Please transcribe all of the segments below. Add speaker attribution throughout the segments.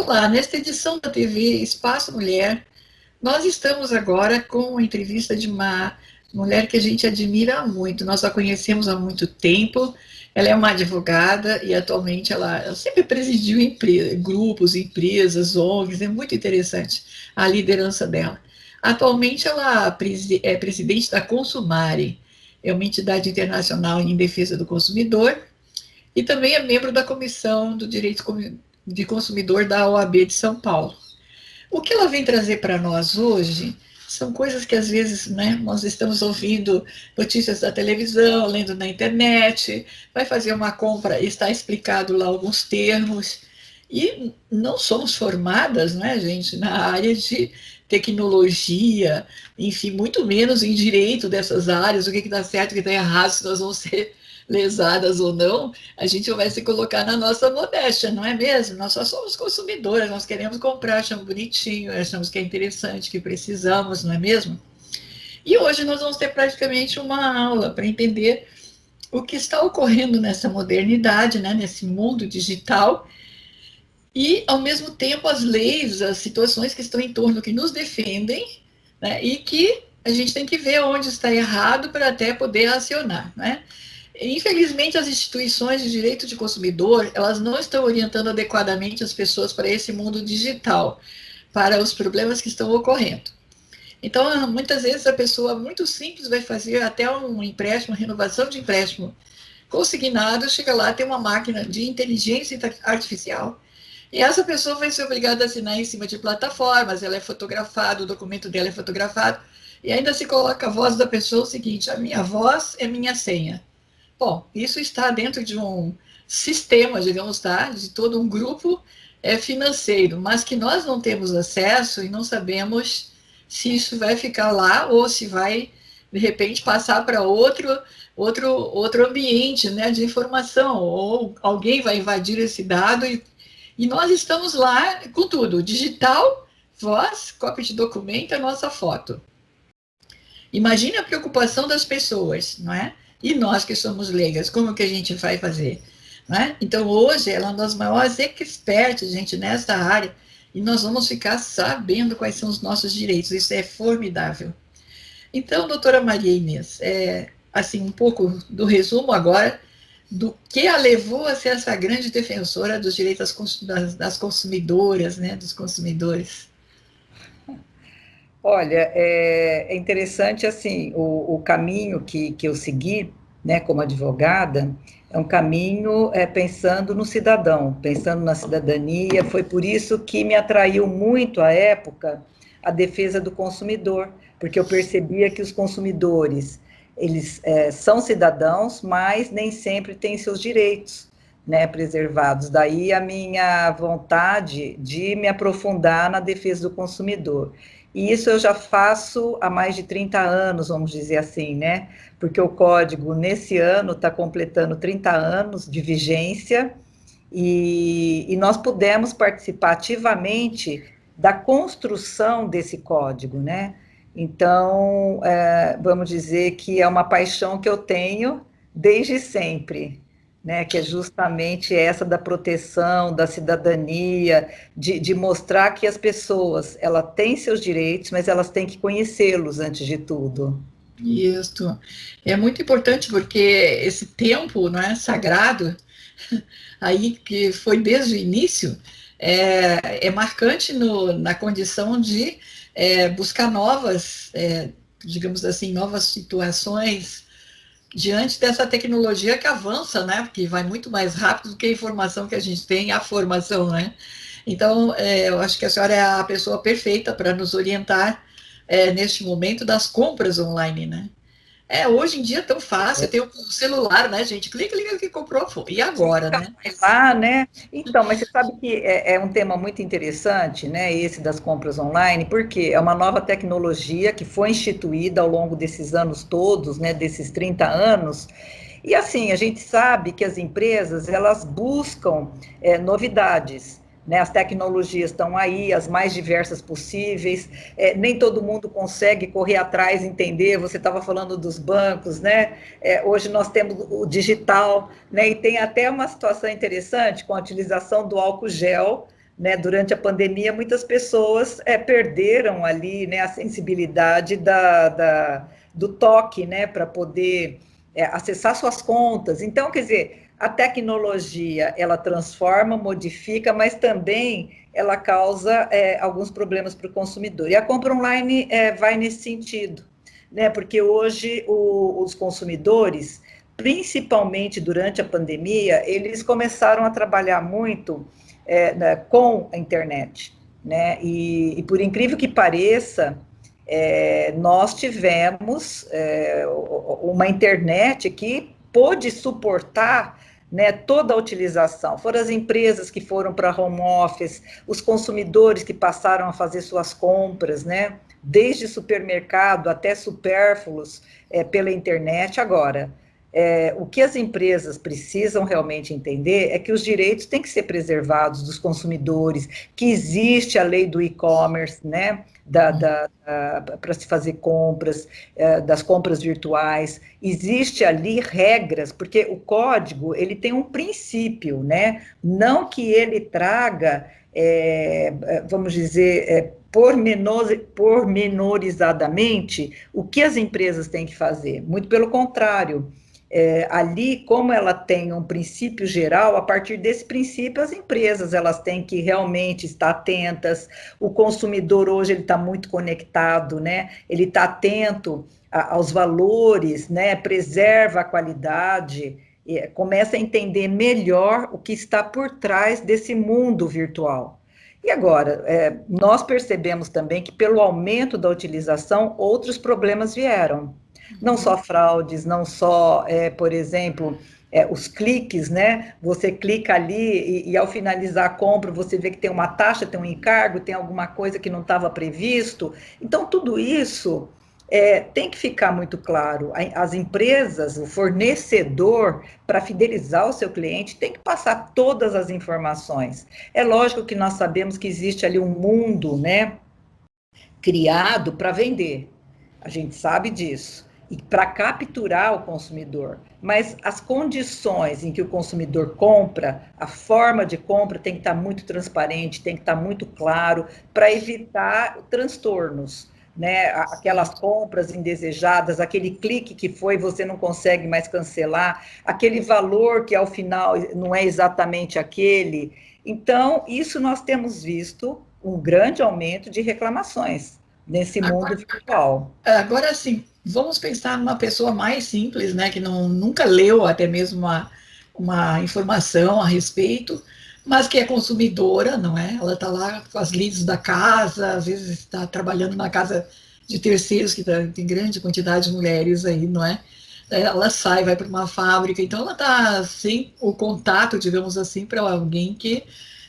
Speaker 1: Olá, nesta edição da TV Espaço Mulher, nós estamos agora com a entrevista de uma mulher que a gente admira muito. Nós a conhecemos há muito tempo. Ela é uma advogada e atualmente ela sempre presidiu grupos, empresas, ONGs. É muito interessante a liderança dela. Atualmente ela é presidente da Consumare, é uma entidade internacional em defesa do consumidor, e também é membro da Comissão do Direito de Consumidor da OAB de São Paulo. O que ela vem trazer para nós hoje são coisas que às vezes, né, nós estamos ouvindo notícias da televisão, lendo na internet, vai fazer uma compra, está explicado lá alguns termos, e não somos formadas, né, gente, na área de tecnologia, enfim, muito menos em direito dessas áreas, o que dá certo, o que está errado, se nós vamos ser lesadas ou não, a gente vai se colocar na nossa modéstia, não é mesmo? Nós só somos consumidoras, nós queremos comprar, achamos bonitinho, achamos que é interessante, que precisamos, não é mesmo? E hoje nós vamos ter praticamente uma aula para entender o que está ocorrendo nessa modernidade, né, nesse mundo digital, e, ao mesmo tempo, as leis, as situações que estão em torno, que nos defendem, né, e que a gente tem que ver onde está errado para até poder acionar, né? Infelizmente, as instituições de direito de consumidor, elas não estão orientando adequadamente as pessoas para esse mundo digital, para os problemas que estão ocorrendo. Então, muitas vezes, a pessoa muito simples vai fazer até um empréstimo, renovação de empréstimo consignado, chega lá, tem uma máquina de inteligência artificial, e essa pessoa vai ser obrigada a assinar em cima de plataformas, ela é fotografada, o documento dela é fotografado, e ainda se coloca a voz da pessoa o seguinte: a minha voz é minha senha. Bom, isso está dentro de um sistema, digamos, tá, de todo um grupo financeiro, mas que nós não temos acesso e não sabemos se isso vai ficar lá ou se vai, de repente, passar para outro ambiente, né, de informação, ou alguém vai invadir esse dado e nós estamos lá com tudo, digital, voz, cópia de documento, a nossa foto. Imagine a preocupação das pessoas, não é? E nós que somos leigas, como que a gente vai fazer? Não é? Então, hoje, ela é uma das maiores experts, gente, nessa área, e nós vamos ficar sabendo quais são os nossos direitos. Isso é formidável. Então, doutora Maria Inês, assim, um pouco do resumo agora do que a levou a ser essa grande defensora dos direitos das consumidoras, né, dos consumidores.
Speaker 2: Olha, é interessante assim, o caminho que eu segui, né, como advogada, é um caminho pensando no cidadão, pensando na cidadania. Foi por isso que me atraiu muito à época a defesa do consumidor, porque eu percebia que os consumidores, eles são cidadãos, mas nem sempre têm seus direitos, né, preservados. Daí a minha vontade de me aprofundar na defesa do consumidor. E isso eu já faço há mais de 30 anos, vamos dizer assim, né? Porque o código, nesse ano, está completando 30 anos de vigência e nós pudemos participar ativamente da construção desse código, né? Então, vamos dizer que é uma paixão que eu tenho desde sempre, né, que é justamente essa da proteção, da cidadania, de mostrar que as pessoas, ela têm seus direitos, mas elas têm que conhecê-los antes de tudo.
Speaker 1: Isso é muito importante porque esse tempo, não é, sagrado, aí que foi desde o início, é marcante na condição de buscar novas, digamos assim, novas situações diante dessa tecnologia que avança, né? Porque vai muito mais rápido do que a informação que a gente tem, a formação, né? Então, eu acho que a senhora é a pessoa perfeita para nos orientar neste momento das compras online, né? Hoje em dia é tão fácil, tem o celular, né, gente? Clica, clica que comprou, foi. E agora, né?
Speaker 2: Lá, né? Então, mas você sabe que é um tema muito interessante, né? Esse das compras online, porque é uma nova tecnologia que foi instituída ao longo desses anos todos, né? Desses 30 anos. E assim, a gente sabe que as empresas, elas buscam novidades, né? As tecnologias estão aí, as mais diversas possíveis, nem todo mundo consegue correr atrás, entender. Você estava falando dos bancos, né? Hoje nós temos o digital, né? E tem até uma situação interessante com a utilização do álcool gel, né, durante a pandemia, muitas pessoas perderam ali, né, a sensibilidade do toque, né, para poder acessar suas contas. Então, quer dizer, a tecnologia, ela transforma, modifica, mas também ela causa alguns problemas para o consumidor. E a compra online vai nesse sentido, né, porque hoje os consumidores, principalmente durante a pandemia, eles começaram a trabalhar muito né, com a internet, né? E por incrível que pareça, nós tivemos uma internet que pôde suportar, né, toda a utilização. Foram as empresas que foram para home office, os consumidores que passaram a fazer suas compras, né, desde supermercado até supérfluos pela internet. Agora, o que as empresas precisam realmente entender é que os direitos têm que ser preservados dos consumidores, que existe a lei do e-commerce, né, para se fazer compras, das compras virtuais, existe ali regras, porque o código, ele tem um princípio, né, não que ele traga, vamos dizer, pormenorizadamente o que as empresas têm que fazer, muito pelo contrário, ali, como ela tem um princípio geral, a partir desse princípio, as empresas elas têm que realmente estar atentas. O consumidor hoje ele está muito conectado, né? Ele está atento aos valores, né? Preserva a qualidade, começa a entender melhor o que está por trás desse mundo virtual. E agora, nós percebemos também que pelo aumento da utilização, outros problemas vieram. Não só fraudes, não só, por exemplo, os cliques, né? Você clica ali e ao finalizar a compra, você vê que tem uma taxa, tem um encargo, tem alguma coisa que não estava previsto. Então, tudo isso tem que ficar muito claro. As empresas, o fornecedor, para fidelizar o seu cliente, tem que passar todas as informações. É lógico que nós sabemos que existe ali um mundo, né, criado para vender. A gente sabe disso. E para capturar o consumidor. Mas as condições em que o consumidor compra, a forma de compra tem que estar muito transparente, tem que estar muito claro, para evitar transtornos, né? Aquelas compras indesejadas, aquele clique que foi, você não consegue mais cancelar, aquele valor que ao final não é exatamente aquele. Então, isso nós temos visto um grande aumento de reclamações nesse mundo virtual.
Speaker 1: Agora sim, vamos pensar numa pessoa mais simples, né, que nunca leu até mesmo uma informação a respeito, mas que é consumidora, não é? Ela está lá com as lides da casa, às vezes está trabalhando na casa de terceiros, que tem grande quantidade de mulheres aí, não é? Ela sai, vai para uma fábrica, então ela está sem o contato, digamos assim, para alguém que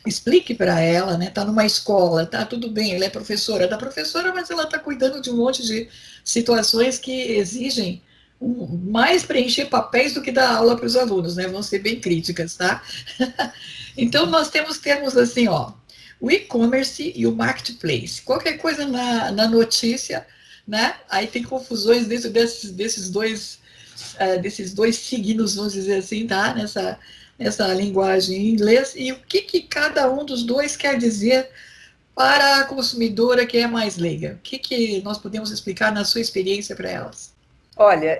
Speaker 1: explique para ela, né? Está numa escola, tá tudo bem, ela é professora, da professora, mas ela está cuidando de um monte de situações que exigem mais preencher papéis do que dar aula para os alunos, né? Vão ser bem críticas, tá? Então nós temos termos assim, ó, o e-commerce e o marketplace. Qualquer coisa na notícia, né? Aí tem confusões dentro desses dois signos, vamos dizer assim, tá? Nessa linguagem em inglês, e o que cada um dos dois quer dizer para a consumidora que é mais leiga. O que nós podemos explicar na sua experiência para elas?
Speaker 2: Olha,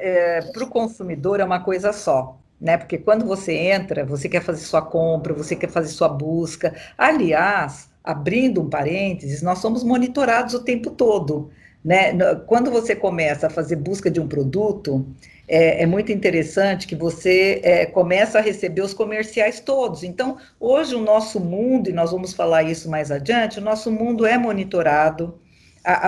Speaker 2: para o consumidor é uma coisa só, né? Porque quando você entra, você quer fazer sua compra, você quer fazer sua busca. Aliás, abrindo um parênteses, nós somos monitorados o tempo todo, né? Quando você começa a fazer busca de um produto, é muito interessante que você começa a receber os comerciais todos. Então, hoje o nosso mundo, e nós vamos falar isso mais adiante, o nosso mundo é monitorado,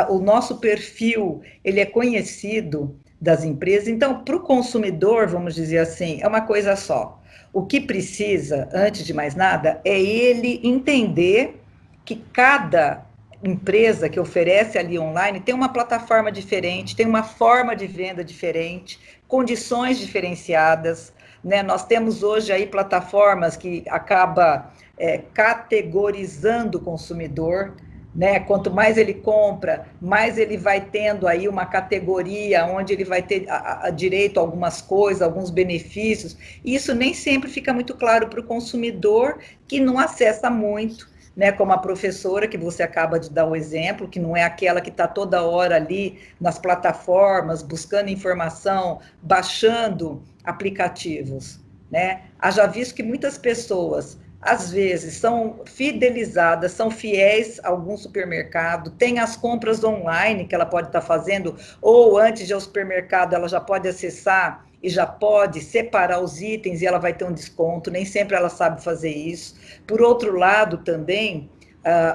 Speaker 2: o nosso perfil, ele é conhecido das empresas. Então, para o consumidor, vamos dizer assim, é uma coisa só. O que precisa, antes de mais nada, é ele entender que cada empresa que oferece ali online tem uma plataforma diferente, tem uma forma de venda diferente, condições diferenciadas, né? Nós temos hoje aí plataformas que acaba categorizando o consumidor, né? Quanto mais ele compra, mais ele vai tendo aí uma categoria onde ele vai ter direito a algumas coisas, alguns benefícios. E isso nem sempre fica muito claro para o consumidor que não acessa muito, né, como a professora que você acaba de dar o exemplo, que não é aquela que está toda hora ali nas plataformas, buscando informação, baixando aplicativos, né? Haja visto que muitas pessoas, às vezes, são fidelizadas, são fiéis a algum supermercado, tem as compras online que ela pode estar fazendo, ou antes de ir ao supermercado, ela já pode acessar e já pode separar os itens e ela vai ter um desconto, nem sempre ela sabe fazer isso. Por outro lado, também,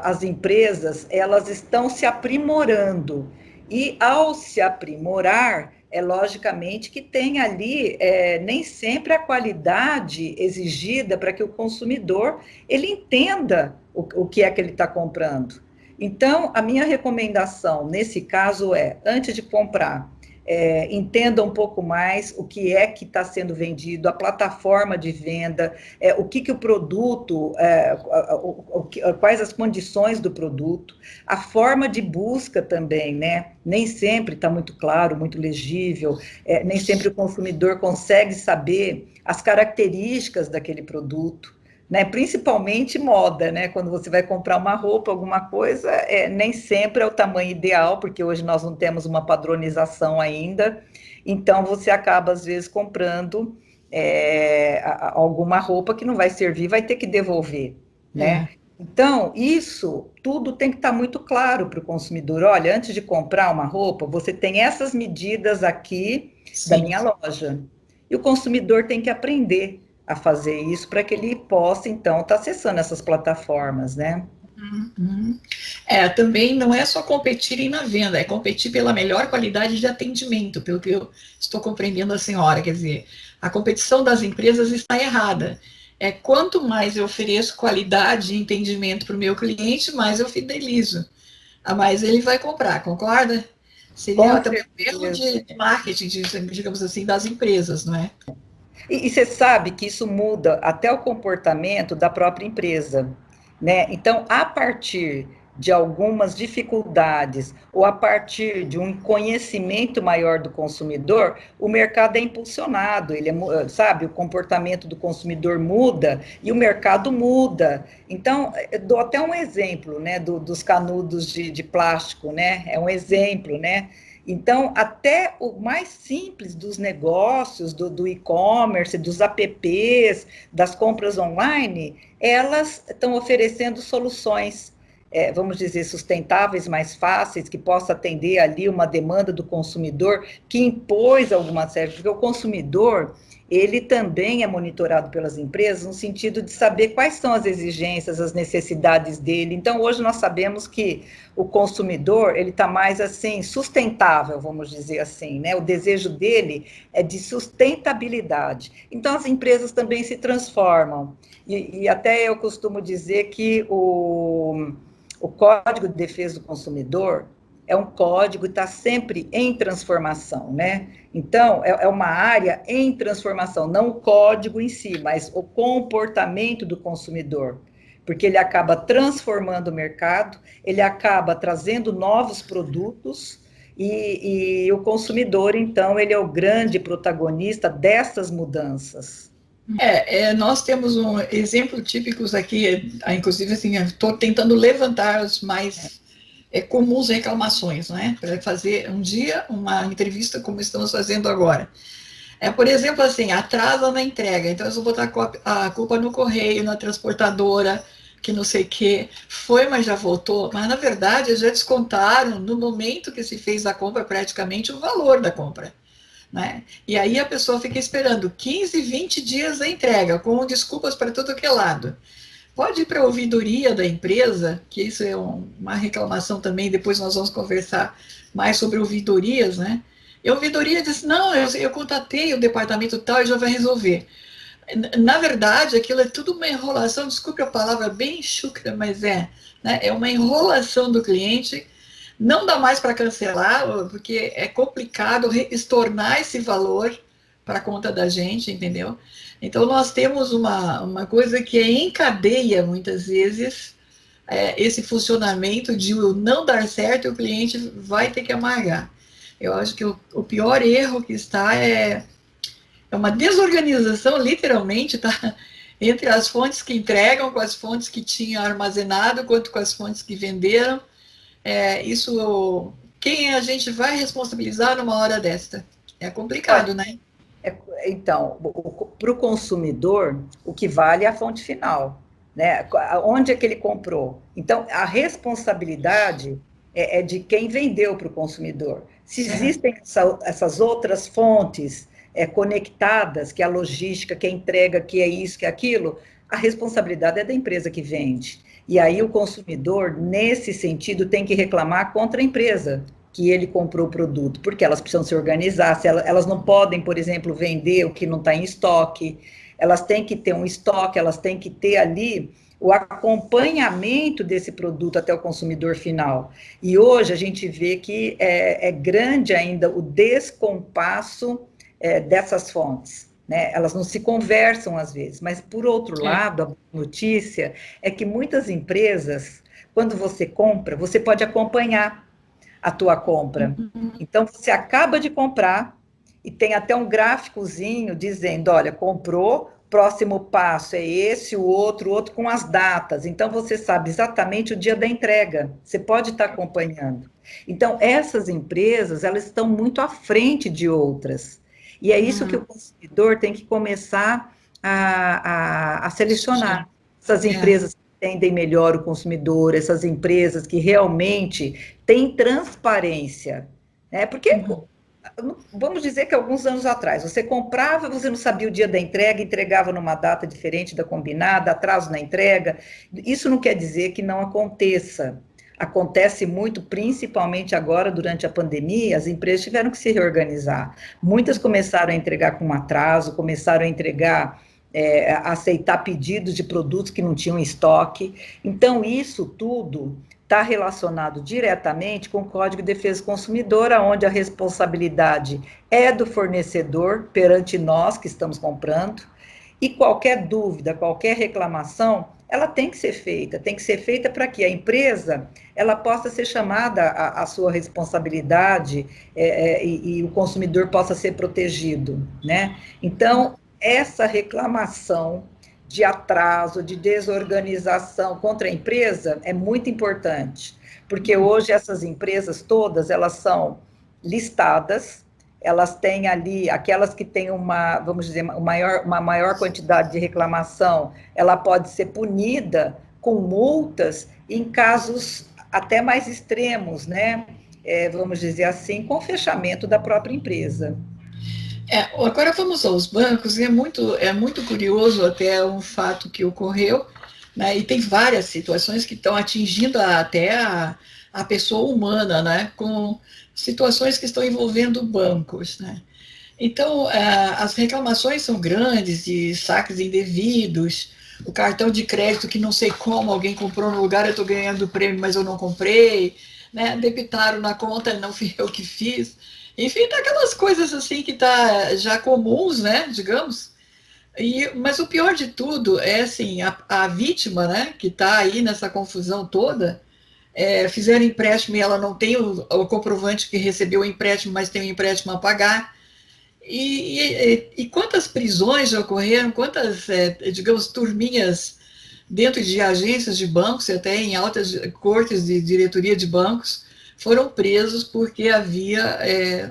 Speaker 2: as empresas, elas estão se aprimorando, e ao se aprimorar, é logicamente que tem ali nem sempre a qualidade exigida para que o consumidor ele entenda o que é que ele está comprando. Então, a minha recomendação nesse caso é, antes de comprar, entenda um pouco mais o que é que está sendo vendido, a plataforma de venda, o que o produto, quais as condições do produto, a forma de busca também, né? Nem sempre está muito claro, muito legível, nem sempre o consumidor consegue saber as características daquele produto, né, principalmente moda, né, quando você vai comprar uma roupa, alguma coisa, nem sempre é o tamanho ideal, porque hoje nós não temos uma padronização ainda, então você acaba, às vezes, comprando alguma roupa que não vai servir, vai ter que devolver, né? Então, isso tudo tem que estar muito claro para o consumidor. Olha, antes de comprar uma roupa, você tem essas medidas aqui da minha loja. E o consumidor tem que aprender a fazer isso para que ele possa, então, estar acessando essas plataformas, né?
Speaker 1: Uhum. Também não é só competirem na venda, é competir pela melhor qualidade de atendimento, pelo que eu estou compreendendo a senhora, quer dizer, a competição das empresas está errada. Quanto mais eu ofereço qualidade e entendimento para o meu cliente, mais eu fidelizo, a mais ele vai comprar, concorda? Seria também um erro de marketing, digamos assim, das empresas, não é?
Speaker 2: E você sabe que isso muda até o comportamento da própria empresa, né? Então, a partir de algumas dificuldades ou a partir de um conhecimento maior do consumidor, o mercado é impulsionado, sabe, o comportamento do consumidor muda e o mercado muda. Então, dou até um exemplo, né, dos canudos de plástico, né? É um exemplo, né? Então, até o mais simples dos negócios, do e-commerce, dos apps, das compras online, elas estão oferecendo soluções, vamos dizer, sustentáveis, mais fáceis, que possa atender ali uma demanda do consumidor, que impôs alguma série, porque o consumidor, ele também é monitorado pelas empresas no sentido de saber quais são as exigências, as necessidades dele. Então, hoje nós sabemos que o consumidor, ele está mais, assim, sustentável, vamos dizer assim, né? O desejo dele é de sustentabilidade. Então, as empresas também se transformam. E até eu costumo dizer que o Código de Defesa do Consumidor é um código que está sempre em transformação, né? Então, é uma área em transformação, não o código em si, mas o comportamento do consumidor, porque ele acaba transformando o mercado, ele acaba trazendo novos produtos, e o consumidor, então, ele é o grande protagonista dessas mudanças.
Speaker 1: Nós temos um exemplo típicos aqui, inclusive, assim, estou tentando levantar os mais comuns reclamações, né? Para fazer um dia uma entrevista como estamos fazendo agora. Por exemplo, assim, atrasa na entrega, então eu vou botar a culpa no correio, na transportadora, que não sei o que, foi, mas já voltou. Mas, na verdade, já descontaram, no momento que se fez a compra, praticamente o valor da compra. Né? E aí a pessoa fica esperando 15, 20 dias a entrega, com desculpas para todo que é lado. Pode ir para a ouvidoria da empresa, que isso é uma reclamação também, depois nós vamos conversar mais sobre ouvidorias, né? E a ouvidoria diz, não, eu contatei o departamento tal e já vai resolver. Na verdade, aquilo é tudo uma enrolação, desculpe a palavra bem chucra, mas né? É uma enrolação do cliente, não dá mais para cancelar, porque é complicado estornar esse valor para a conta da gente, entendeu? Então, nós temos uma coisa que é em cadeia, muitas vezes, esse funcionamento de não dar certo e o cliente vai ter que amargar. Eu acho que o pior erro que está é uma desorganização, literalmente, tá? entre as fontes que entregam, com as fontes que tinham armazenado, quanto com as fontes que venderam. Isso, quem a gente vai responsabilizar numa hora desta? É complicado,
Speaker 2: Olha,
Speaker 1: né?
Speaker 2: então, para o consumidor, o que vale é a fonte final, né? Onde é que ele comprou? Então, a responsabilidade é de quem vendeu para o consumidor. Se
Speaker 1: Certo.
Speaker 2: existem essas outras fontes conectadas, que é a logística, que é a entrega, que é isso, que é aquilo, a responsabilidade é da empresa que vende. E aí o consumidor, nesse sentido, tem que reclamar contra a empresa que ele comprou o produto, porque elas precisam se organizar, elas não podem, por exemplo, vender o que não está em estoque, elas têm que ter um estoque, elas têm que ter ali o acompanhamento desse produto até o consumidor final. E hoje a gente vê que é grande ainda o descompasso dessas fontes. Né? Elas não se conversam às vezes, mas por outro
Speaker 1: É.
Speaker 2: lado, a notícia é que muitas empresas, quando você compra, você pode acompanhar a tua compra. Então, você acaba de comprar e tem até um gráficozinho dizendo, olha, comprou, próximo passo é esse, o outro com as datas. Então, você sabe exatamente o dia da entrega. Você pode estar acompanhando. Então, essas empresas, elas estão muito à frente de outras. E é isso que o consumidor tem que começar a selecionar. Essas
Speaker 1: É.
Speaker 2: empresas que atendem melhor o consumidor, essas empresas que realmente têm transparência. Né? Porque,
Speaker 1: Uhum.
Speaker 2: vamos dizer que alguns anos atrás, você comprava, você não sabia o dia da entrega, entregava numa data diferente da combinada, atraso na entrega. Isso não quer dizer que não aconteça. Acontece muito, principalmente agora, durante a pandemia, as empresas tiveram que se reorganizar. Muitas começaram a entregar com atraso, começaram a entregar, a aceitar pedidos de produtos que não tinham estoque. Então, isso tudo está relacionado diretamente com o Código de Defesa do Consumidor, onde a responsabilidade é do fornecedor perante nós que estamos comprando, e qualquer dúvida, qualquer reclamação, ela tem que ser feita para que a empresa ela possa ser chamada à sua responsabilidade e o consumidor possa ser protegido, né? Então, essa reclamação de atraso, de desorganização contra a empresa é muito importante, porque hoje essas empresas todas, elas são listadas, elas têm ali, aquelas que têm uma, vamos dizer, uma maior quantidade de reclamação, ela pode ser punida com multas em casos até mais extremos, né? Vamos dizer assim, com fechamento da própria empresa.
Speaker 1: Agora vamos aos bancos, e é muito curioso até um fato que ocorreu, né, e tem várias situações que estão atingindo até a pessoa humana, né, com situações que estão envolvendo bancos, né. Então, as reclamações são grandes de saques indevidos, o cartão de crédito que não sei como alguém comprou no lugar, eu estou ganhando prêmio, mas eu não comprei, né? Debitaram na conta, não fui eu que fiz. Enfim, tá aquelas coisas assim que tá já comuns, né? Digamos. Mas o pior de tudo é assim, a vítima, né? Que está aí nessa confusão toda, fizeram empréstimo e ela não tem o comprovante que recebeu o empréstimo, mas tem o empréstimo a pagar. E quantas prisões já ocorreram, quantas, digamos, turminhas dentro de agências de bancos, até em altas cortes de diretoria de bancos, foram presos porque havia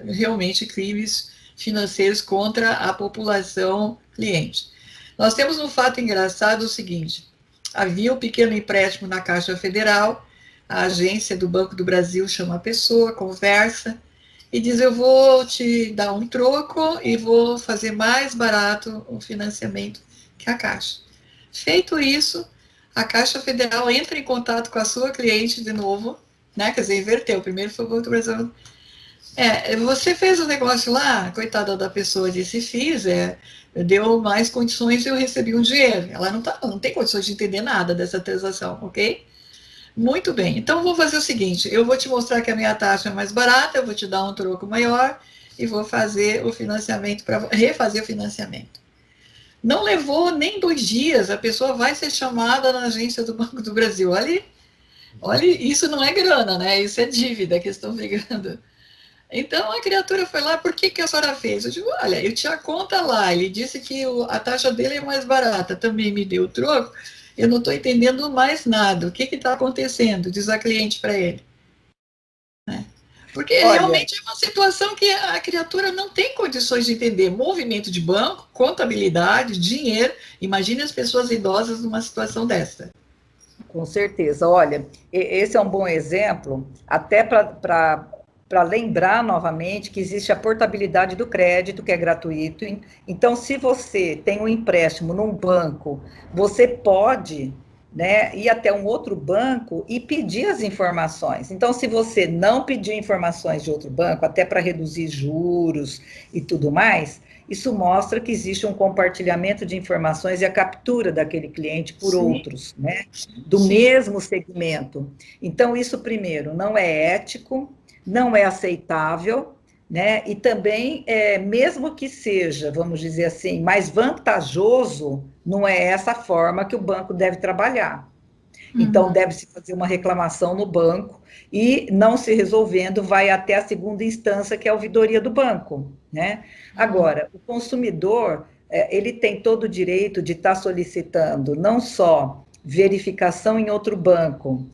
Speaker 1: realmente crimes financeiros contra a população cliente. Nós temos um fato engraçado o seguinte: havia um pequeno empréstimo na Caixa Federal, a agência do Banco do Brasil chama a pessoa, conversa, e diz: eu vou te dar um troco e vou fazer mais barato o financiamento que a Caixa. Feito isso, a Caixa Federal entra em contato com a sua cliente de novo, né? Quer dizer, inverteu. Primeiro foi o Banco do Brasil. Você fez o negócio lá, coitada da pessoa disse: fiz, deu mais condições e eu recebi um dinheiro. Ela não tem condições de entender nada dessa transação, ok? Muito bem, então vou fazer o seguinte: eu vou te mostrar que a minha taxa é mais barata, eu vou te dar um troco maior e vou fazer o financiamento para refazer o financiamento. Não levou nem 2 dias, a pessoa vai ser chamada na agência do Banco do Brasil. Olha, olha, isso não é grana, né? Isso é dívida que estão pegando. Então a criatura foi lá, por que, que a senhora fez? Eu digo, olha, eu tinha a conta lá, ele disse que a taxa dele é mais barata, também me deu o troco, eu não estou entendendo mais nada, o que está acontecendo? Diz a cliente para ele. Né? Porque
Speaker 2: Olha,
Speaker 1: realmente é uma situação que a criatura não tem condições de entender. Movimento de banco, contabilidade, dinheiro. Imagine as pessoas idosas numa situação dessa.
Speaker 2: com certeza. Olha, esse é um bom exemplo, até para lembrar novamente que existe a portabilidade do crédito, que é gratuito. Então, se você tem um empréstimo num banco, você pode, né, ir até um outro banco e pedir as informações. Então, se você não pedir informações de outro banco, até para reduzir juros e tudo mais, isso mostra que existe um compartilhamento de informações e a captura daquele cliente por
Speaker 1: Sim,
Speaker 2: outros, né? Do
Speaker 1: sim.
Speaker 2: mesmo segmento. Então, isso, primeiro, não é ético, não é aceitável, né? E também, mesmo que seja, vamos dizer assim, mais vantajoso, não é essa forma que o banco deve trabalhar. Então,
Speaker 1: Uhum.
Speaker 2: deve-se fazer uma reclamação no banco e, não se resolvendo, vai até a segunda instância, que é a ouvidoria do banco, né? Agora, o consumidor, ele tem todo o direito de estar solicitando não só verificação em outro banco,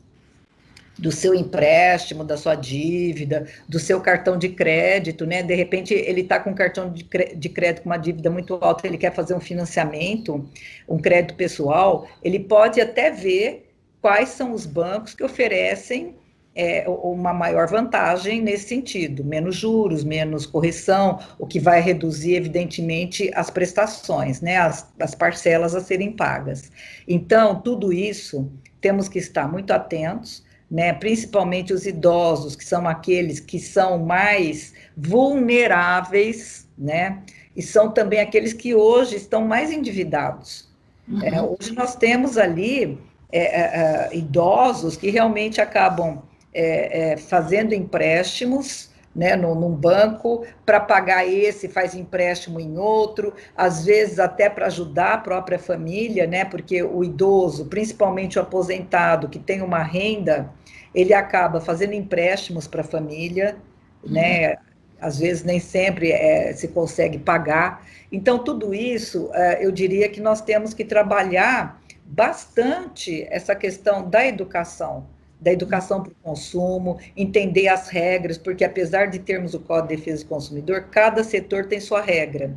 Speaker 2: do seu empréstimo, da sua dívida, do seu cartão de crédito, né? De repente, ele está com um cartão de crédito com uma dívida muito alta, ele quer fazer um financiamento, um crédito pessoal, ele pode até ver quais são os bancos que oferecem uma maior vantagem nesse sentido, menos juros, menos correção, o que vai reduzir, evidentemente, as prestações, né? As parcelas a serem pagas. Então, tudo isso temos que estar muito atentos, né, principalmente os idosos, que são aqueles que são mais vulneráveis, né, e são também aqueles que hoje estão mais endividados.
Speaker 1: Uhum.
Speaker 2: Hoje nós temos ali idosos que realmente acabam fazendo empréstimos, né, num banco, para pagar esse, faz empréstimo em outro, às vezes até para ajudar a própria família, né, porque o idoso, principalmente o aposentado, que tem uma renda, ele acaba fazendo empréstimos para a família, né, às vezes nem sempre se consegue pagar. Então, tudo isso, eu diria que nós temos que trabalhar bastante essa questão da educação para o consumo, entender as regras, porque apesar de termos o Código de Defesa do Consumidor, cada setor tem sua regra.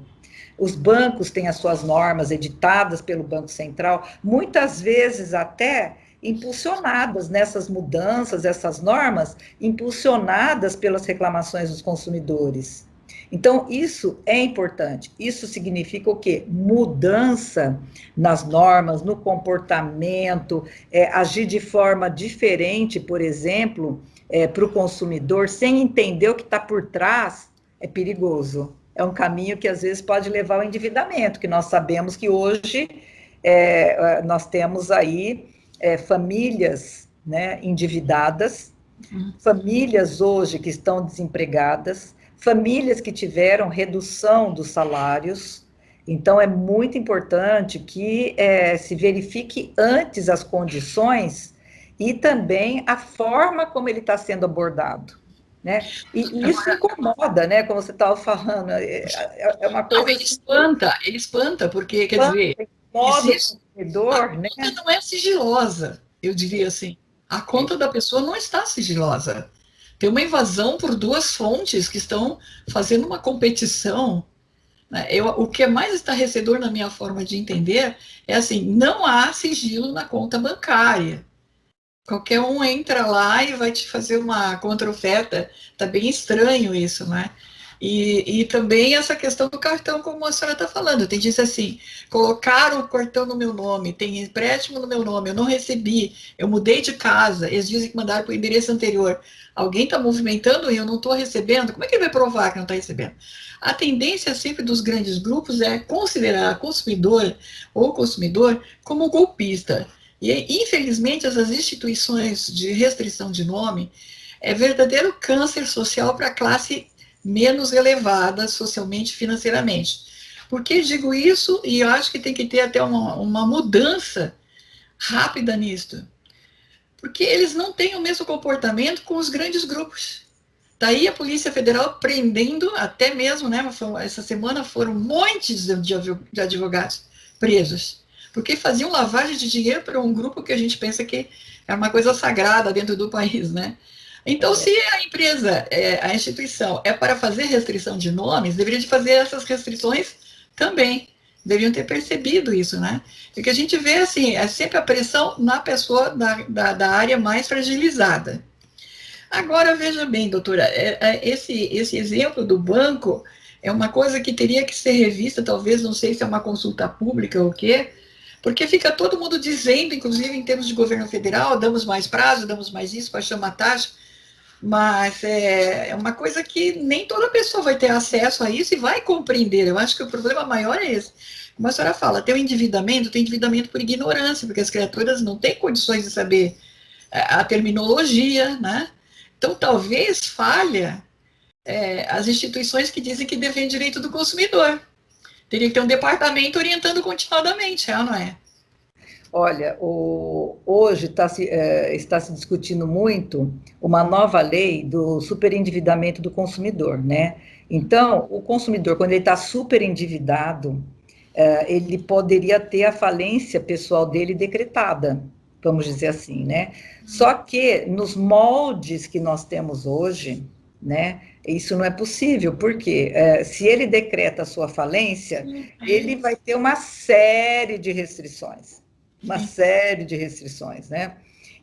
Speaker 2: Os bancos têm as suas normas editadas pelo Banco Central, muitas vezes até impulsionadas nessas mudanças, essas normas, impulsionadas pelas reclamações dos consumidores. Então, isso é importante. Isso significa o quê? Mudança nas normas, no comportamento, agir de forma diferente, por exemplo, para o consumidor, sem entender o que está por trás, é perigoso. É um caminho que às vezes pode levar ao endividamento, que nós sabemos que hoje nós temos aí famílias, né, endividadas, famílias hoje que estão desempregadas, famílias que tiveram redução dos salários. Então, é muito importante que se verifique antes as condições e também a forma como ele está sendo abordado. Né? E isso
Speaker 1: Agora,
Speaker 2: incomoda, né? Como você estava falando, é uma
Speaker 1: não,
Speaker 2: coisa assim que
Speaker 1: ele espanta, porque, quer
Speaker 2: incomoda
Speaker 1: dizer,
Speaker 2: o
Speaker 1: existe, a
Speaker 2: consumidor, né?
Speaker 1: conta não é sigilosa, eu diria assim. A conta da pessoa não está sigilosa. Tem uma invasão por duas fontes que estão fazendo uma competição. Né? O que é mais estarrecedor na minha forma de entender é assim, não há sigilo na conta bancária. Qualquer um entra lá e vai te fazer uma contra-oferta. Tá bem estranho isso, né? E também essa questão do cartão, como a senhora está falando. Tem disso assim, colocaram o cartão no meu nome, tem empréstimo no meu nome, eu não recebi, eu mudei de casa, eles dizem que mandaram para o endereço anterior. Alguém está movimentando e eu não estou recebendo? Como é que ele vai provar que não está recebendo? A tendência sempre dos grandes grupos é considerar a consumidora ou consumidor como golpista. E, infelizmente, essas instituições de restrição de nome é verdadeiro câncer social para a classe menos elevada socialmente e financeiramente. Por que digo isso? E eu acho que tem que ter até uma mudança rápida nisto. Porque eles não têm o mesmo comportamento com os grandes grupos. Está aí a Polícia Federal prendendo, até mesmo, né, essa semana foram montes de advogados presos, porque faziam lavagem de dinheiro para um grupo que a gente pensa que é uma coisa sagrada dentro do país, né? Então, se a empresa, a instituição, é para fazer restrição de nomes, deveria de fazer essas restrições também. Deveriam ter percebido isso, né? Porque a gente vê, assim, é sempre a pressão na pessoa da área mais fragilizada. Agora, veja bem, doutora, esse exemplo do banco é uma coisa que teria que ser revista, talvez, não sei se é uma consulta pública ou o quê, porque fica todo mundo dizendo, inclusive em termos de governo federal, damos mais prazo, damos mais isso, baixamos a taxa, mas é uma coisa que nem toda pessoa vai ter acesso a isso e vai compreender. Eu acho que o problema maior é esse. Como a senhora fala, tem endividamento por ignorância, porque as criaturas não têm condições de saber a terminologia, né? Então, talvez falha as instituições que dizem que defendem direito do consumidor. Teria que ter um departamento orientando continuadamente, não é?
Speaker 2: Olha, hoje está se discutindo muito uma nova lei do superendividamento do consumidor, né? Então, o consumidor, quando ele está superendividado, ele poderia ter a falência pessoal dele decretada, vamos dizer assim, né? Só que nos moldes que nós temos hoje, né, isso não é possível, porque se ele decreta a sua falência, ele vai ter uma série de restrições, né?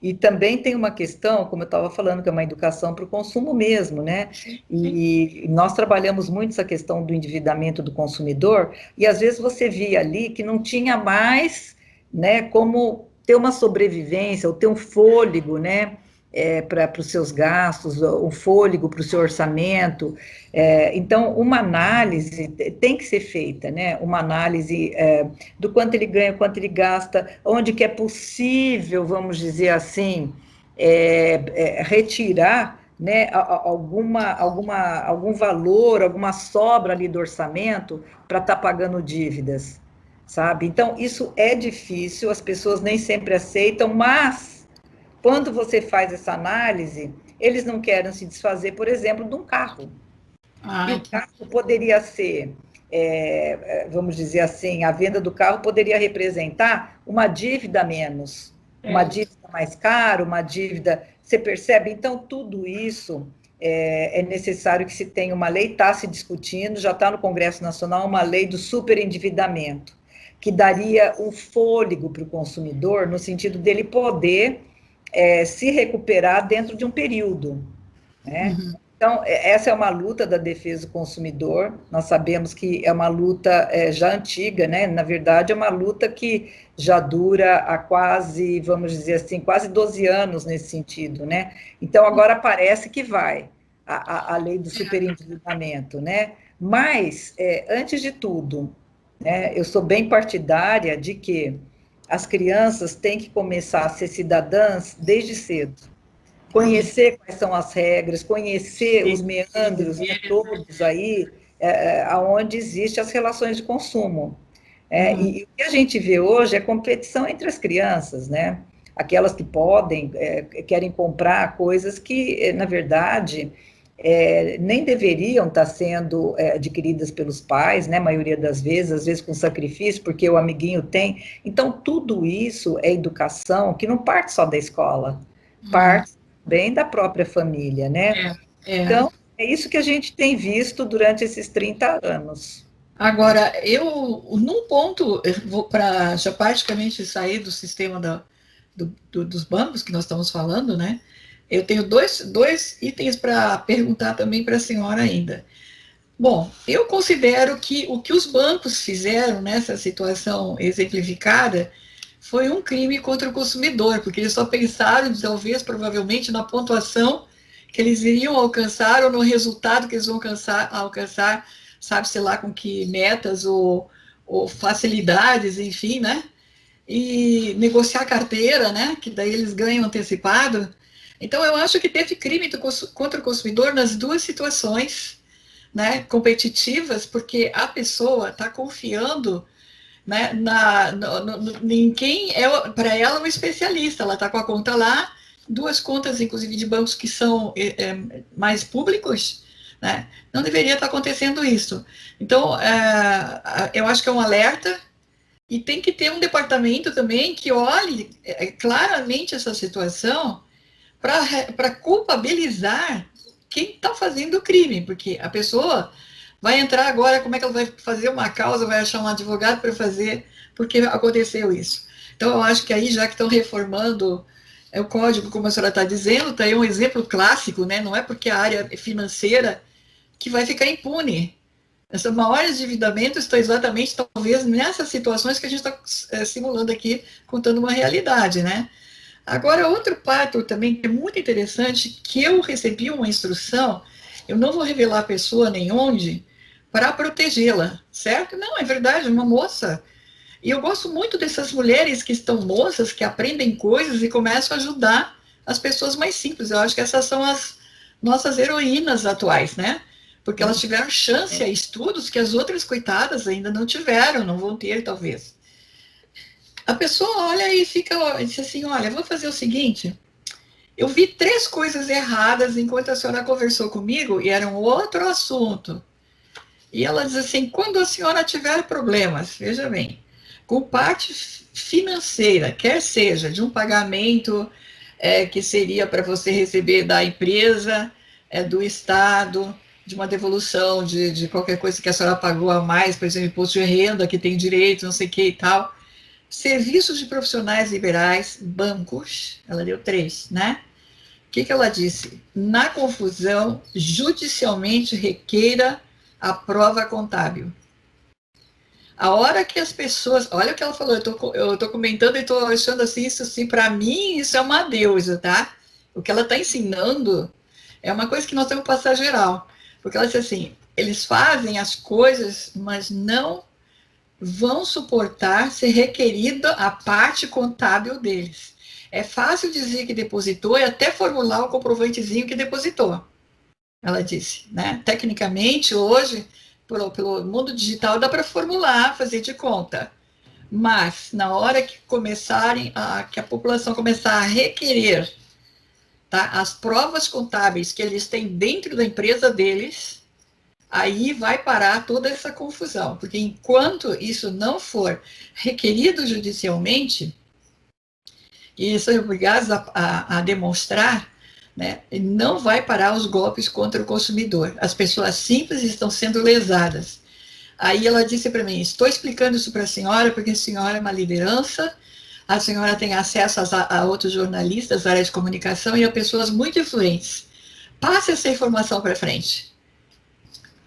Speaker 2: E também tem uma questão, como eu estava falando, que é uma educação para o consumo mesmo, né? E nós trabalhamos muito essa questão do endividamento do consumidor, e às vezes você via ali que não tinha mais, né, como ter uma sobrevivência, ou ter um fôlego, né, para os seus gastos, um fôlego para o seu orçamento. Então, uma análise tem que ser feita, né? Uma análise do quanto ele ganha, quanto ele gasta, onde que é possível, vamos dizer assim, retirar, né, algum valor, alguma sobra ali do orçamento para estar pagando dívidas, sabe? Então, isso é difícil, as pessoas nem sempre aceitam, mas quando você faz essa análise, eles não querem se desfazer, por exemplo, de um carro. E o carro poderia ser, vamos dizer assim, a venda do carro poderia representar uma dívida a menos, uma dívida mais cara, uma dívida... Você percebe? Então, tudo isso é necessário que se tenha uma lei, está se discutindo, já está no Congresso Nacional, uma lei do superendividamento, que daria um fôlego para o consumidor, no sentido dele poder se recuperar dentro de um período, né? Uhum. Então, essa é uma luta da defesa do consumidor, nós sabemos que é uma luta já antiga, né? Na verdade, é uma luta que já dura há quase, vamos dizer assim, quase 12 anos nesse sentido, né? Então, agora parece que vai a lei do superendividamento, né? Mas, antes de tudo, né, eu sou bem partidária de que as crianças têm que começar a ser cidadãs desde cedo. Conhecer quais são as regras, conhecer os meandros, né, todos aí, aonde existem as relações de consumo. E o que a gente vê hoje é competição entre as crianças, né? Aquelas que podem, querem comprar coisas que, na verdade, nem deveriam estar sendo adquiridas pelos pais, né, a maioria das vezes, às vezes com sacrifício, porque o amiguinho tem. Então, tudo isso é educação que não parte só da escola, parte bem da própria família, né? Então, é isso que a gente tem visto durante esses 30 anos.
Speaker 1: Agora, num ponto, eu vou para já praticamente sair do sistema dos bancos que nós estamos falando, né? Eu tenho dois itens para perguntar também para a senhora ainda. Bom, eu considero que o que os bancos fizeram nessa situação exemplificada foi um crime contra o consumidor, porque eles só pensaram, talvez, provavelmente, na pontuação que eles iriam alcançar ou no resultado que eles vão alcançar, sabe-se lá com que metas ou facilidades, enfim, né? E negociar carteira, né? Que daí eles ganham antecipado. Então, eu acho que teve crime contra o consumidor nas duas situações, né, competitivas, porque a pessoa está confiando, né, em quem é, para ela, um especialista. Ela está com a conta lá duas contas, inclusive, de bancos que são mais públicos, né? Não deveria estar acontecendo isso. Então, eu acho que é um alerta, e tem que ter um departamento também que olhe claramente essa situação para culpabilizar quem está fazendo o crime, porque a pessoa vai entrar agora, como é que ela vai fazer uma causa, vai achar um advogado para fazer, porque aconteceu isso. Então, eu acho que aí, já que estão reformando o código, como a senhora está dizendo, está aí um exemplo clássico, né? Não é porque a área financeira que vai ficar impune. Esse maior endividamento está exatamente, talvez, nessas situações que a gente está simulando aqui, contando uma realidade, né? Agora, outro fato também que é muito interessante, que eu recebi uma instrução, eu não vou revelar a pessoa nem onde, para protegê-la, certo? Não, é verdade, uma moça. E eu gosto muito dessas mulheres que estão moças, que aprendem coisas e começam a ajudar as pessoas mais simples. Eu acho que essas são as nossas heroínas atuais, né? Porque elas tiveram chance a estudos que as outras coitadas ainda não tiveram, não vão ter, talvez. A pessoa olha e fica, diz assim, olha, vou fazer o seguinte, eu vi 3 coisas erradas enquanto a senhora conversou comigo, e era um outro assunto. E ela diz assim, quando a senhora tiver problemas, veja bem, com parte financeira, quer seja de um pagamento que seria para você receber da empresa, do Estado, de uma devolução de qualquer coisa que a senhora pagou a mais, por exemplo, imposto de renda, que tem direito, não sei o que e tal. Serviços de profissionais liberais, bancos, ela deu 3, né? O que ela disse? Na confusão, judicialmente requeira a prova contábil. A hora que as pessoas. Olha o que ela falou, eu tô comentando e estou achando assim, isso assim, para mim, isso é uma deusa, tá? O que ela está ensinando é uma coisa que nós temos que passar geral. Porque ela disse assim: eles fazem as coisas, mas não vão suportar ser requerida a parte contábil deles. É fácil dizer que depositou e até formular o comprovantezinho que depositou, ela disse, né? Tecnicamente, hoje, pelo mundo digital, dá para formular, fazer de conta. Mas, na hora que que a população começar a requerer, tá, as provas contábeis que eles têm dentro da empresa deles, aí vai parar toda essa confusão. Porque enquanto isso não for requerido judicialmente, e são obrigados a demonstrar, né, não vai parar os golpes contra o consumidor. As pessoas simples estão sendo lesadas. Aí ela disse para mim, estou explicando isso para a senhora, porque a senhora é uma liderança, a senhora tem acesso a outros jornalistas da área de comunicação e a pessoas muito influentes. Passe essa informação para frente.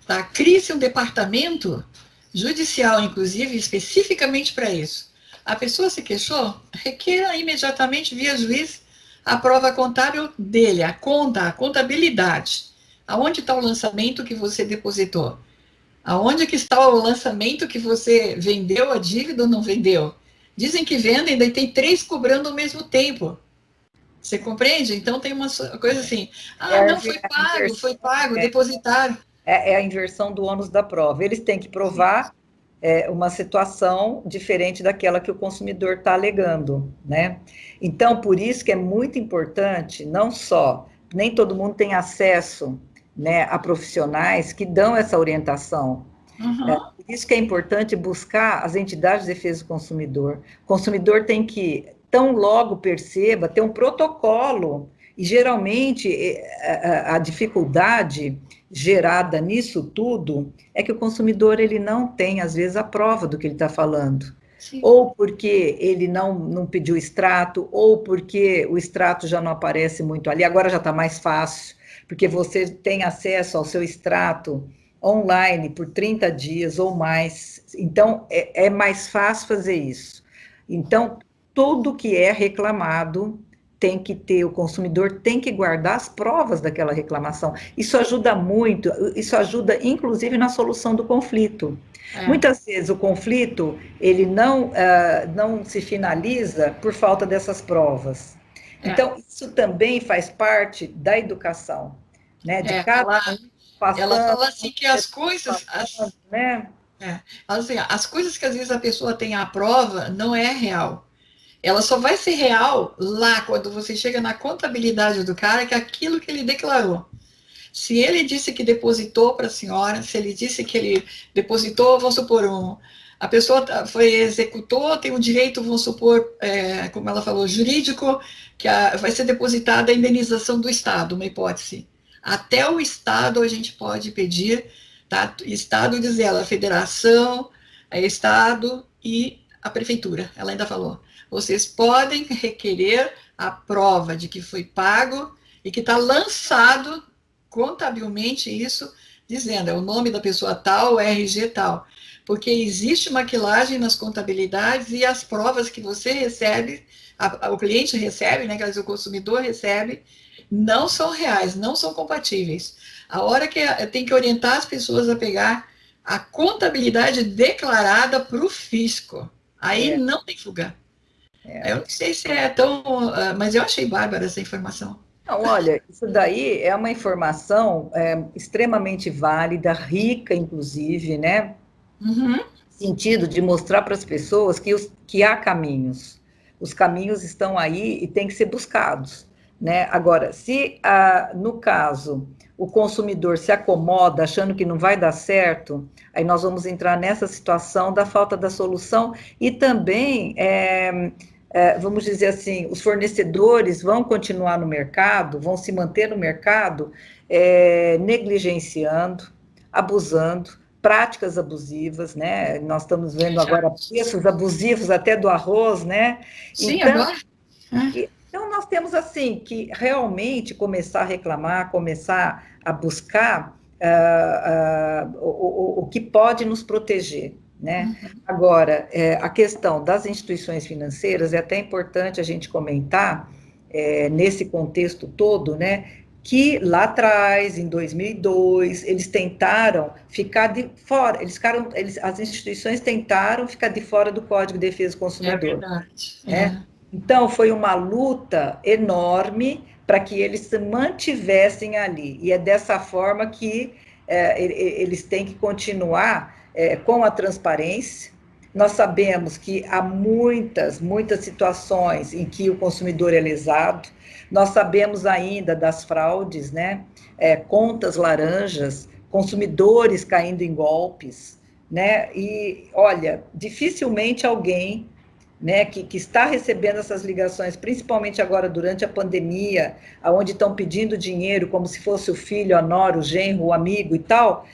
Speaker 1: Tá? Crie-se um departamento judicial, inclusive, especificamente para isso. A pessoa se queixou, requeira imediatamente via juiz a prova contábil dele, a contabilidade. Aonde está o lançamento que você depositou? Aonde que está o lançamento que você vendeu a dívida ou não vendeu? Dizem que vendem, daí tem 3 cobrando ao mesmo tempo. Você compreende? Então tem uma coisa assim, não foi pago, depositaram.
Speaker 2: É a inversão do ônus da prova. Eles têm que provar uma situação diferente daquela que o consumidor está alegando, né? Então, por isso que é muito importante, não só, nem todo mundo tem acesso, né, a profissionais que dão essa orientação. Por isso que é importante buscar as entidades de defesa do consumidor. O consumidor tem que, tão logo perceba, ter um protocolo, e geralmente a dificuldade gerada nisso tudo é que o consumidor ele não tem, às vezes, a prova do que ele está falando. Sim. Ou porque ele não pediu extrato, ou porque o extrato já não aparece muito ali, agora já está mais fácil, porque você tem acesso ao seu extrato online por 30 dias ou mais, então é mais fácil fazer isso. Então, tudo que é reclamado tem que ter, o consumidor tem que guardar as provas daquela reclamação. Isso ajuda muito, isso ajuda inclusive na solução do conflito. Muitas vezes o conflito, ele não se finaliza por falta dessas provas. Então, isso também faz parte da educação, né? De cada
Speaker 1: ela fala assim que as coisas, né? Assim, as coisas que às vezes a pessoa tem à prova não é real. ela só vai ser real lá quando você chega na contabilidade do cara, que é aquilo que ele declarou. Se ele disse que depositou para a senhora, se ele disse que ele depositou, vamos supor, a pessoa foi executou, tem o direito, vamos supor, como ela falou, jurídico, que vai ser depositada a indenização do Estado, uma hipótese. Até o Estado a gente pode pedir, tá? Estado diz ela, a federação, Estado e a prefeitura, ela ainda falou. Vocês podem requerer a prova de que foi pago e que está lançado contabilmente isso, dizendo, é o nome da pessoa tal, o RG tal, porque existe maquilagem nas contabilidades e as provas que você recebe, o cliente recebe, né, que o consumidor recebe, não são reais, não são compatíveis. A hora que tem que orientar as pessoas a pegar a contabilidade declarada para o fisco, aí não tem fuga. Eu não sei se é tão, mas eu achei bárbara essa informação.
Speaker 2: Não, olha, isso daí é uma informação extremamente válida, rica, inclusive, né?
Speaker 1: Uhum.
Speaker 2: Sentido de mostrar para as pessoas que há caminhos. Os caminhos estão aí e têm que ser buscados, né? Agora, se no caso o consumidor se acomoda achando que não vai dar certo, aí nós vamos entrar nessa situação da falta da solução e também vamos dizer assim, os fornecedores vão continuar no mercado, vão se manter no mercado, negligenciando, abusando, práticas abusivas, né? Nós estamos vendo agora preços abusivos até do arroz, né?
Speaker 1: Sim,
Speaker 2: então,
Speaker 1: agora.
Speaker 2: Então, nós temos, assim, que realmente começar a reclamar, começar a buscar o que pode nos proteger, né?
Speaker 1: Uhum.
Speaker 2: Agora, a questão das instituições financeiras, é até importante a gente comentar, nesse contexto todo, né, que lá atrás, em 2002, eles tentaram ficar de fora, as instituições tentaram ficar de fora do Código de Defesa do Consumidor.
Speaker 1: É verdade.
Speaker 2: Né? Então, foi uma luta enorme para que eles se mantivessem ali, e é dessa forma que eles têm que continuar com a transparência. Nós sabemos que há muitas situações em que o consumidor é lesado, nós sabemos ainda das fraudes, né? Contas laranjas, consumidores caindo em golpes, né? E, olha, dificilmente alguém, né, que está recebendo essas ligações, principalmente agora durante a pandemia, onde estão pedindo dinheiro como se fosse o filho, a nora, o genro, o amigo e tal,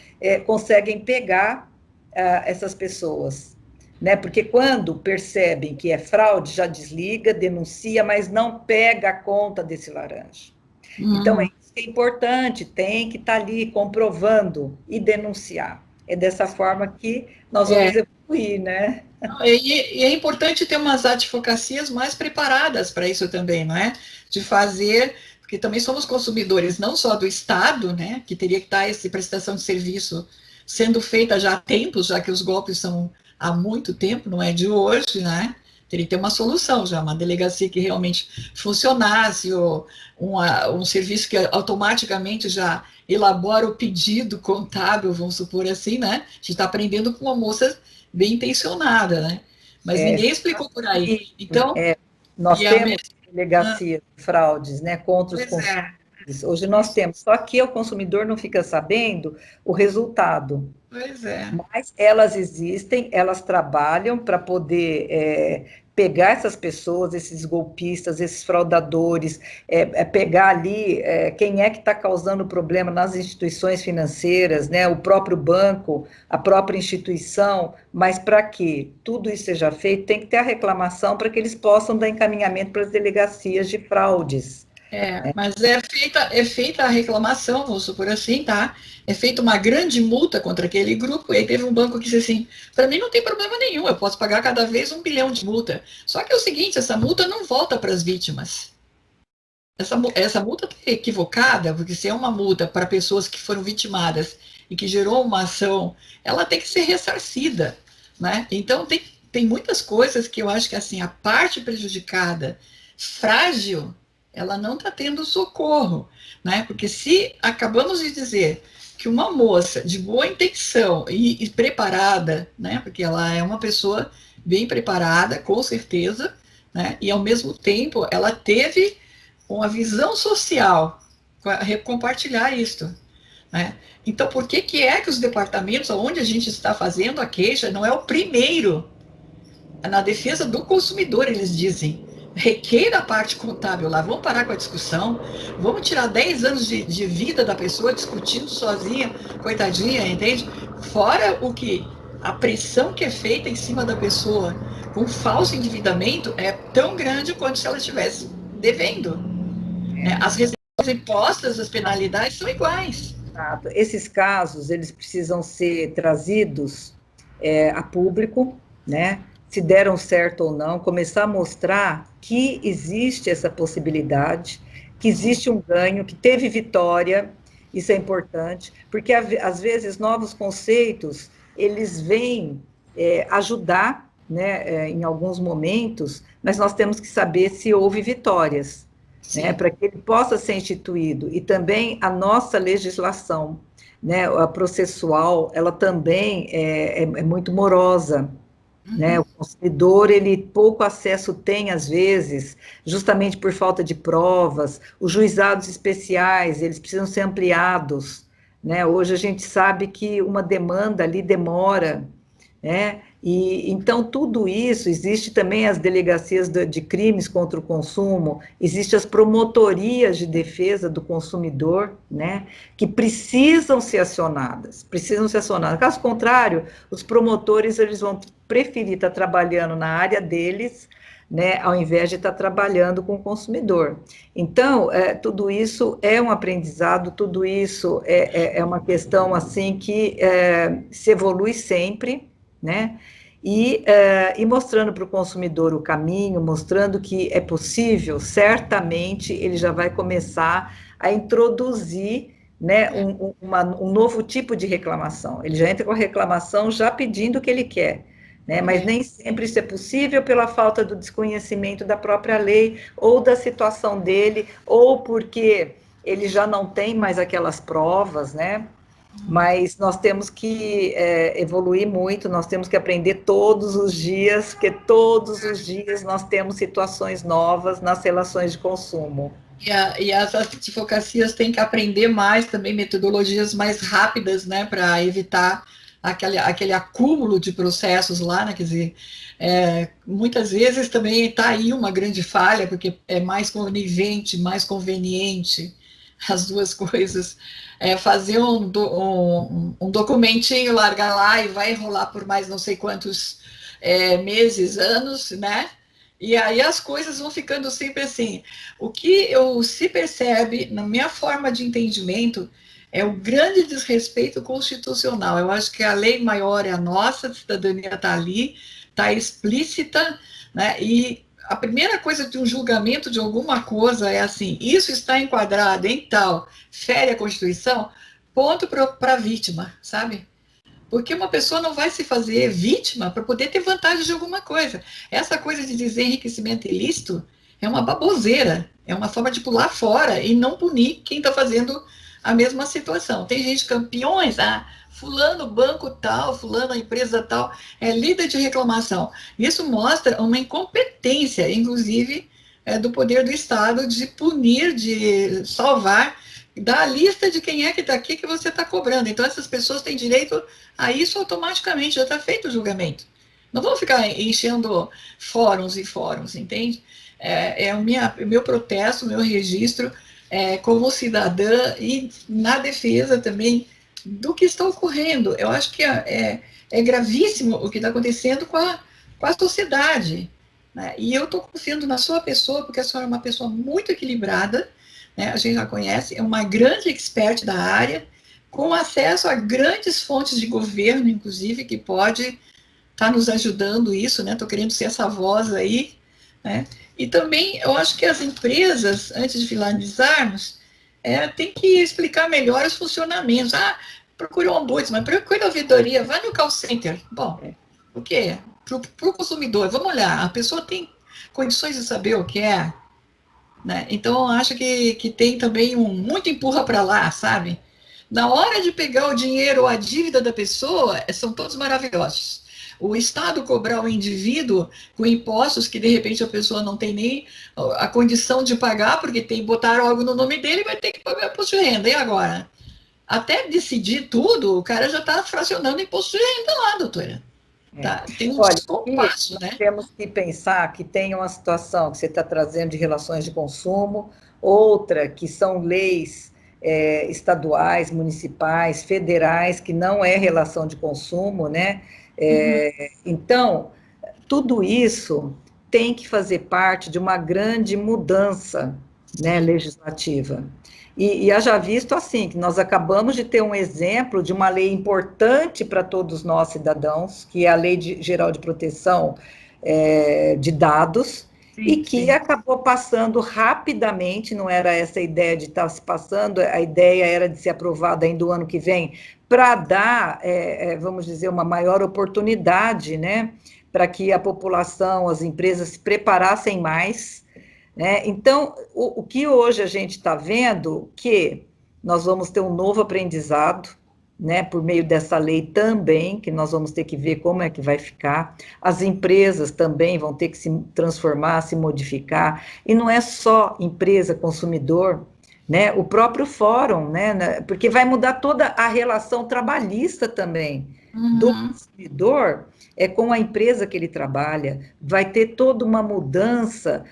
Speaker 2: conseguem pegar essas pessoas, né? Porque quando percebem que é fraude, já desliga, denuncia, mas não pega a conta desse laranja. Então, é isso que é importante, tem que estar ali comprovando e denunciar. É dessa forma que nós vamos evoluir, né?
Speaker 1: E é importante ter umas advocacias mais preparadas para isso também, não é? De fazer, porque também somos consumidores não só do Estado, né? Que teria que estar essa prestação de serviço sendo feita já há tempos, já que os golpes são há muito tempo, não é de hoje, né? Teria que ter uma solução já, uma delegacia que realmente funcionasse, ou um serviço que automaticamente já elabora o pedido contábil, vamos supor assim, né? A gente está aprendendo com uma moça bem intencionada, né? Mas ninguém explicou por aí. Então,
Speaker 2: nós temos delegacia de fraudes, né, contra os consumidores. Hoje nós temos, só que o consumidor não fica sabendo o resultado.
Speaker 1: Pois é.
Speaker 2: Mas elas existem, elas trabalham para poder pegar essas pessoas, esses golpistas, esses fraudadores, pegar ali quem é que está causando problema nas instituições financeiras, né, o próprio banco, a própria instituição, mas para que tudo isso seja feito, tem que ter a reclamação para que eles possam dar encaminhamento para as delegacias de fraudes.
Speaker 1: Mas é feita a reclamação, vamos supor assim, tá? É feita uma grande multa contra aquele grupo, e aí teve um banco que disse assim, para mim não tem problema nenhum, eu posso pagar cada vez 1 bilhão de multa. Só que é o seguinte, essa multa não volta para as vítimas. Essa multa é equivocada, porque se é uma multa para pessoas que foram vitimadas e que gerou uma ação, ela tem que ser ressarcida, né? Então tem muitas coisas que eu acho que assim, a parte prejudicada, frágil, ela não está tendo socorro, né? Porque se acabamos de dizer que uma moça de boa intenção e preparada, né? Porque ela é uma pessoa bem preparada, com certeza, né? E, ao mesmo tempo, ela teve uma visão social para compartilhar isto, né? Então, por que é que os departamentos onde a gente está fazendo a queixa não é o primeiro na defesa do consumidor, eles dizem? Requeira a parte contábil lá, vamos parar com a discussão, vamos tirar 10 anos de vida da pessoa discutindo sozinha, coitadinha, entende? Fora o que a pressão que é feita em cima da pessoa com falso endividamento é tão grande quanto se ela estivesse devendo, né? As receitas impostas, as penalidades são iguais.
Speaker 2: Esses casos, eles precisam ser trazidos a público, né? Se deram certo ou não, começar a mostrar que existe essa possibilidade, que existe um ganho, que teve vitória, isso é importante, porque às vezes novos conceitos, eles vêm ajudar, né, em alguns momentos, mas nós temos que saber se houve vitórias, né, para que ele possa ser instituído. E também a nossa legislação, né, a processual, ela também é muito morosa, né? O consumidor, ele pouco acesso tem, às vezes, justamente por falta de provas. Os juizados especiais, eles precisam ser ampliados, né? Hoje a gente sabe que uma demanda ali demora, né? E então tudo isso, existe também as delegacias de crimes contra o consumo, existe as promotorias de defesa do consumidor, né, que precisam ser acionadas, precisam ser acionadas. Caso contrário, os promotores, eles vão preferir estar trabalhando na área deles, né, ao invés de estar trabalhando com o consumidor. Então, tudo isso é um aprendizado, tudo isso é uma questão, assim, que se evolui sempre, né? E mostrando para o consumidor o caminho, mostrando que é possível, certamente ele já vai começar a introduzir, né, um novo tipo de reclamação. Ele já entra com a reclamação já pedindo o que ele quer, né? Mas nem sempre isso é possível pela falta do desconhecimento da própria lei, ou da situação dele, ou porque ele já não tem mais aquelas provas, né? Mas nós temos que evoluir muito, nós temos que aprender todos os dias, porque todos os dias nós temos situações novas nas relações de consumo.
Speaker 1: E as advocacias têm que aprender mais também, metodologias mais rápidas, né, para evitar aquele acúmulo de processos lá, né, quer dizer, muitas vezes também está aí uma grande falha, porque é mais conivente, mais conveniente, as duas coisas, fazer um documentinho, largar lá e vai enrolar por mais não sei quantos meses, anos, né? E aí as coisas vão ficando sempre assim. O que se percebe, na minha forma de entendimento, é o grande desrespeito constitucional. Eu acho que a lei maior é a nossa, a cidadania está ali, está explícita, né? E a primeira coisa de um julgamento de alguma coisa é assim: isso está enquadrado em tal, fere a Constituição, ponto para a vítima, sabe? Porque uma pessoa não vai se fazer vítima para poder ter vantagem de alguma coisa. Essa coisa de dizer enriquecimento ilícito é uma baboseira, é uma forma de pular fora e não punir quem está fazendo a mesma situação. Tem gente, campeões, fulano banco tal, fulano empresa tal, é líder de reclamação. Isso mostra uma incompetência, inclusive, do poder do Estado de punir, de salvar da lista de quem é que está aqui que você está cobrando. Então, essas pessoas têm direito a isso automaticamente, já está feito o julgamento. Não vão ficar enchendo fóruns e fóruns, entende? O meu protesto, o meu registro como cidadã e na defesa também do que está ocorrendo. Eu acho que é gravíssimo o que está acontecendo com a sociedade, né? E eu estou confiando na sua pessoa, porque a senhora é uma pessoa muito equilibrada, né? A gente já conhece, é uma grande expert da área, com acesso a grandes fontes de governo, inclusive, que pode estar nos ajudando isso, né? Estou querendo ser essa voz aí, né? E também eu acho que as empresas, antes de finalizarmos, tem que explicar melhor os funcionamentos. Procure um ombudsman, procure a ouvidoria, vai no call center. Bom, o que é? Para o consumidor, vamos olhar, a pessoa tem condições de saber o que é, né? Então, eu acho que tem também muito empurra para lá, sabe? Na hora de pegar o dinheiro ou a dívida da pessoa, são todos maravilhosos. o Estado cobrar o indivíduo com impostos que, de repente, a pessoa não tem nem a condição de pagar, porque tem botar algo no nome dele, vai ter que pagar imposto de renda. E agora? Até decidir tudo, o cara já está fracionando imposto de renda lá, doutora. Tá? Tem um
Speaker 2: Olha,
Speaker 1: descompasso,
Speaker 2: nós
Speaker 1: né?
Speaker 2: temos que pensar que tem uma situação que você está trazendo de relações de consumo, outra que são leis estaduais, municipais, federais, que não é relação de consumo, né? Então, tudo isso tem que fazer parte de uma grande mudança, né, legislativa. E haja visto assim, que nós acabamos de ter um exemplo de uma lei importante para todos nós cidadãos, que é a Geral de Proteção de Dados, e que acabou passando rapidamente, não era essa a ideia de estar se passando, a ideia era de ser aprovada ainda o ano que vem, para dar, vamos dizer, uma maior oportunidade, né, para que a população, as empresas se preparassem mais, né? Então, o que hoje a gente está vendo, que nós vamos ter um novo aprendizado, né, por meio dessa lei também, que nós vamos ter que ver como é que vai ficar, as empresas também vão ter que se transformar, se modificar, e não é só empresa, consumidor, né, o próprio fórum, né, porque vai mudar toda a relação trabalhista também, do consumidor com a empresa que ele trabalha, vai ter toda uma mudança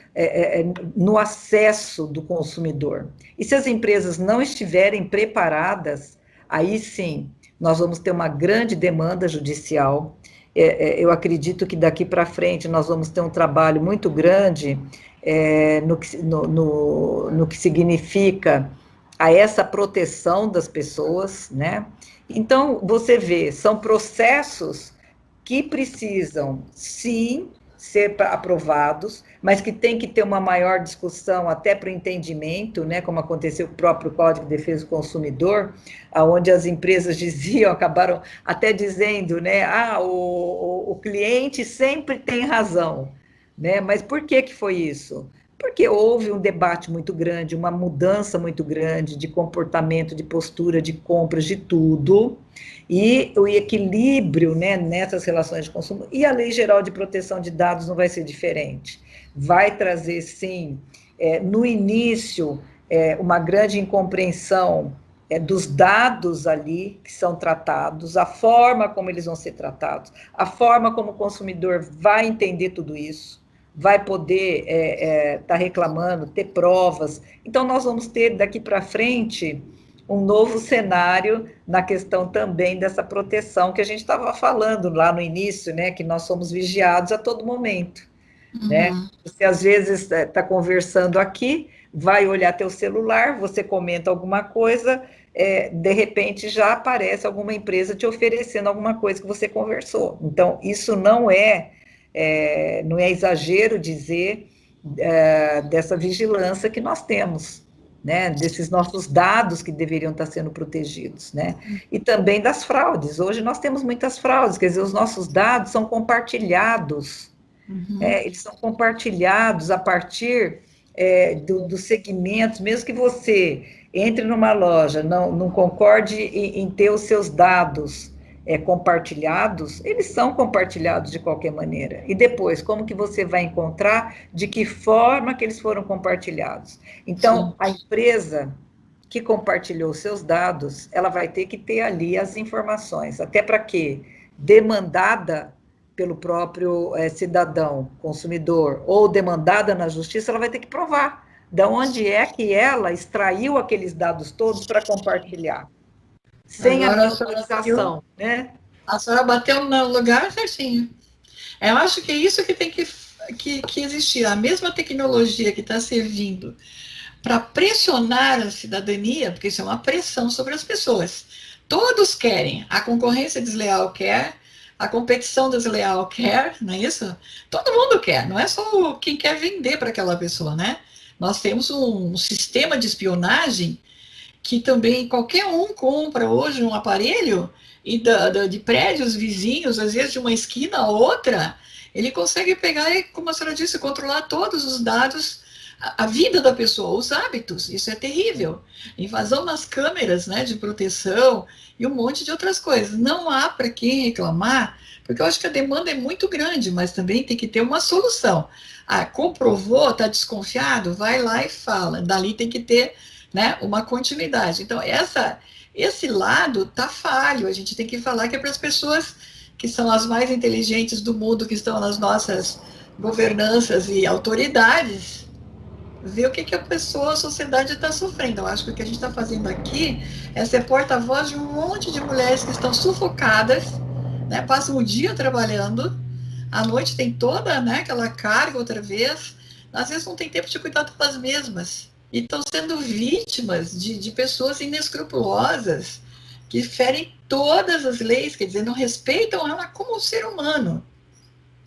Speaker 2: no acesso do consumidor. E se as empresas não estiverem preparadas, aí sim, nós vamos ter uma grande demanda judicial. Eu acredito que daqui para frente nós vamos ter um trabalho muito grande no que significa a essa proteção das pessoas, né? Então, você vê, são processos que precisam, sim, ser aprovados, mas que tem que ter uma maior discussão até para o entendimento, né, como aconteceu com o próprio Código de Defesa do Consumidor, onde as empresas diziam, acabaram até dizendo, né, o cliente sempre tem razão, né, mas por que foi isso? Porque houve um debate muito grande, uma mudança muito grande de comportamento, de postura, de compras, de tudo, e o equilíbrio, né, nessas relações de consumo, e a Lei Geral de Proteção de Dados não vai ser diferente. Vai trazer, sim, no início, uma grande incompreensão dos dados ali que são tratados, a forma como eles vão ser tratados, a forma como o consumidor vai entender tudo isso, vai poder estar reclamando, ter provas. Então, nós vamos ter, daqui para frente, um novo cenário na questão também dessa proteção que a gente estava falando lá no início, né, que nós somos vigiados a todo momento, né? Você, às vezes, está conversando aqui, vai olhar teu celular, você comenta alguma coisa, de repente já aparece alguma empresa te oferecendo alguma coisa que você conversou. Então, isso não é exagero dizer dessa vigilância que nós temos, né, desses nossos dados que deveriam estar sendo protegidos, né, e também das fraudes. Hoje nós temos muitas fraudes, quer dizer, os nossos dados são compartilhados, eles são compartilhados a partir dos segmentos, mesmo que você entre numa loja, não concorde em ter os seus dados compartilhados, eles são compartilhados de qualquer maneira. E depois, como que você vai encontrar de que forma que eles foram compartilhados? Então, sim, a empresa que compartilhou seus dados, ela vai ter que ter ali as informações, até para quê? Demandada pelo próprio cidadão, consumidor, ou demandada na justiça, ela vai ter que provar de onde é que ela extraiu aqueles dados todos para compartilhar. Sem agora, a minha autorização, né?
Speaker 1: A senhora bateu no lugar certinho. Eu acho que é isso que tem que existir. A mesma tecnologia que está servindo para pressionar a cidadania, porque isso é uma pressão sobre as pessoas. Todos querem. A concorrência desleal quer, a competição desleal quer, não é isso? Todo mundo quer, não é só quem quer vender para aquela pessoa, né? Nós temos um sistema de espionagem que também qualquer um compra hoje um aparelho e de prédios vizinhos, às vezes de uma esquina a outra, ele consegue pegar e, como a senhora disse, controlar todos os dados a vida da pessoa, os hábitos, isso é terrível. Invasão nas câmeras, né, de proteção e um monte de outras coisas. Não há para quem reclamar, porque eu acho que a demanda é muito grande, mas também tem que ter uma solução. Ah, comprovou, está desconfiado, vai lá e fala. Dali tem que ter, né, uma continuidade. Então, esse lado está falho. A gente tem que falar que é para as pessoas que são as mais inteligentes do mundo, que estão nas nossas governanças e autoridades, ver o que a pessoa, a sociedade está sofrendo. Eu acho que o que a gente está fazendo aqui é ser porta-voz de um monte de mulheres que estão sufocadas, né, passam o dia trabalhando, à noite tem toda, né, aquela carga outra vez, às vezes não tem tempo de cuidar delas mesmas, e estão sendo vítimas de pessoas inescrupulosas, que ferem todas as leis, quer dizer, não respeitam ela como ser humano.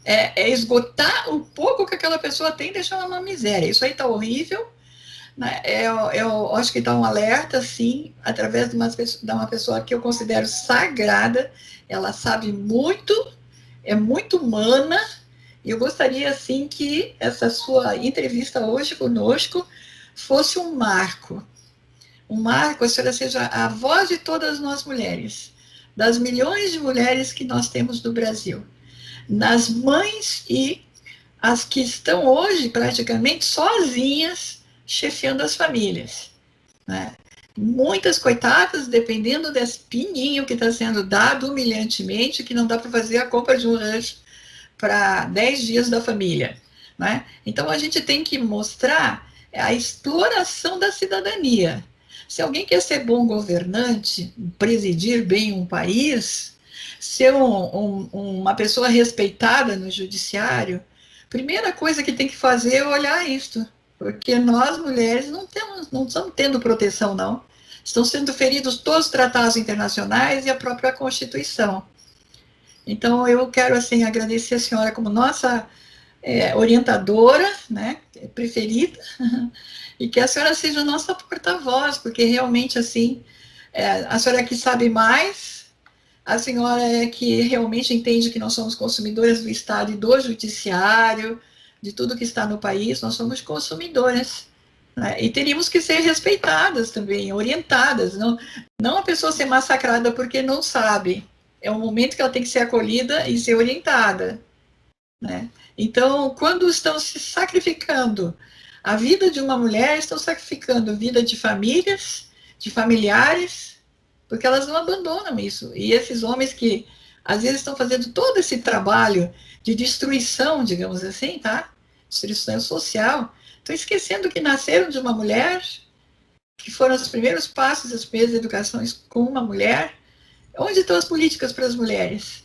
Speaker 1: É esgotar o pouco que aquela pessoa tem e deixar ela na miséria. Isso aí está horrível, né? Eu acho que está um alerta, sim, através de uma pessoa que eu considero sagrada. Ela sabe muito, é muito humana, e eu gostaria, assim, que essa sua entrevista hoje conosco fosse um marco. Um marco, a senhora seja a voz de todas nós mulheres, das milhões de mulheres que nós temos no Brasil, nas mães e as que estão hoje praticamente sozinhas chefiando as famílias, né? Muitas coitadas dependendo desse pininho que está sendo dado humilhantemente, que não dá para fazer a compra de um lanche para 10 dias da família, né? Então a gente tem que mostrar a exploração da cidadania. Se alguém quer ser bom governante, presidir bem um país, ser uma pessoa respeitada no judiciário, primeira coisa que tem que fazer é olhar isto, porque nós mulheres não estamos tendo proteção, não. Estão sendo feridos todos os tratados internacionais e a própria Constituição. Então, eu quero, assim, agradecer a senhora como nossa orientadora, né, preferida, e que a senhora seja nossa porta-voz, porque realmente, assim, a senhora é que sabe mais, a senhora é que realmente entende que nós somos consumidoras do Estado e do Judiciário, de tudo que está no país, nós somos consumidoras, né? E teríamos que ser respeitadas também, orientadas, não a pessoa ser massacrada porque não sabe. É um momento que ela tem que ser acolhida e ser orientada, né? Então, quando estão se sacrificando a vida de uma mulher, estão sacrificando a vida de famílias, de familiares, porque elas não abandonam isso. E esses homens que, às vezes, estão fazendo todo esse trabalho de destruição, digamos assim, tá? Destruição social, estão esquecendo que nasceram de uma mulher, que foram os primeiros passos, as primeiras educações com uma mulher. Onde estão as políticas para as mulheres?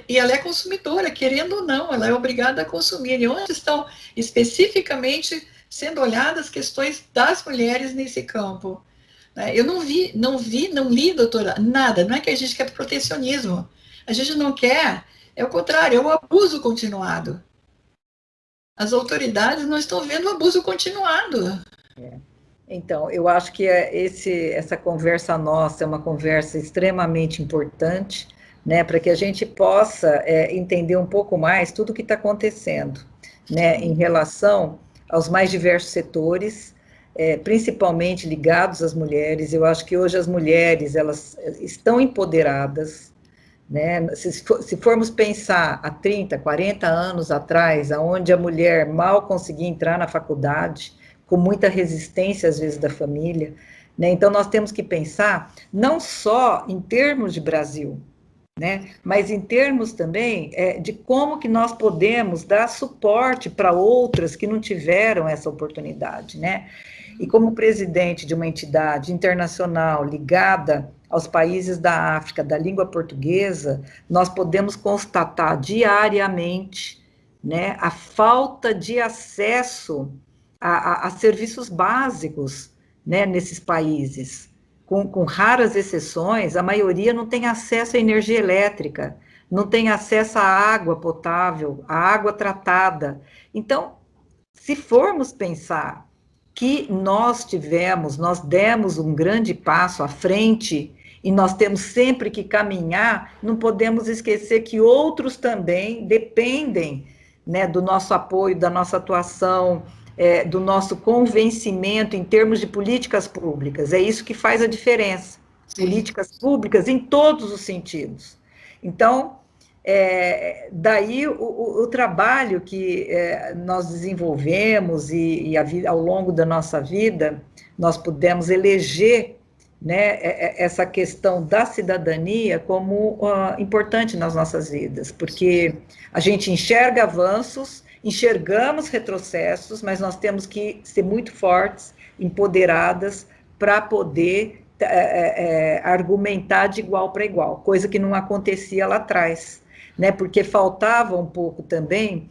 Speaker 1: E ela é consumidora, querendo ou não, ela é obrigada a consumir. E onde estão especificamente sendo olhadas as questões das mulheres nesse campo? Eu não li, doutora, nada. Não é que a gente quer protecionismo. A gente não quer, é o contrário, é o abuso continuado. As autoridades não estão vendo o abuso continuado.
Speaker 2: Então, eu acho que essa conversa nossa é uma conversa extremamente importante, né, para que a gente possa entender um pouco mais tudo o que está acontecendo, né, em relação aos mais diversos setores, principalmente ligados às mulheres. Eu acho que hoje as mulheres, elas estão empoderadas, né? Se formos pensar há 30, 40 anos atrás, onde a mulher mal conseguia entrar na faculdade, com muita resistência, às vezes, da família, né? Então, nós temos que pensar não só em termos de Brasil, né? Mas em termos também de como que nós podemos dar suporte para outras que não tiveram essa oportunidade, né? E como presidente de uma entidade internacional ligada aos países da África, da língua portuguesa, nós podemos constatar diariamente, né, a falta de acesso a serviços básicos, né, nesses países. Com raras exceções, a maioria não tem acesso à energia elétrica, não tem acesso à água potável, à água tratada. Então, se formos pensar que nós demos um grande passo à frente, e nós temos sempre que caminhar, não podemos esquecer que outros também dependem, né, do nosso apoio, da nossa atuação, do nosso convencimento em termos de políticas públicas. É isso que faz a diferença.
Speaker 1: Sim.
Speaker 2: Políticas públicas em todos os sentidos. Então, daí o trabalho que nós desenvolvemos e ao longo da nossa vida, nós pudemos eleger, né, essa questão da cidadania como importante nas nossas vidas, porque a gente enxerga avanços, enxergamos retrocessos, mas nós temos que ser muito fortes, empoderadas, para poder argumentar de igual para igual, coisa que não acontecia lá atrás, né, porque faltava um pouco também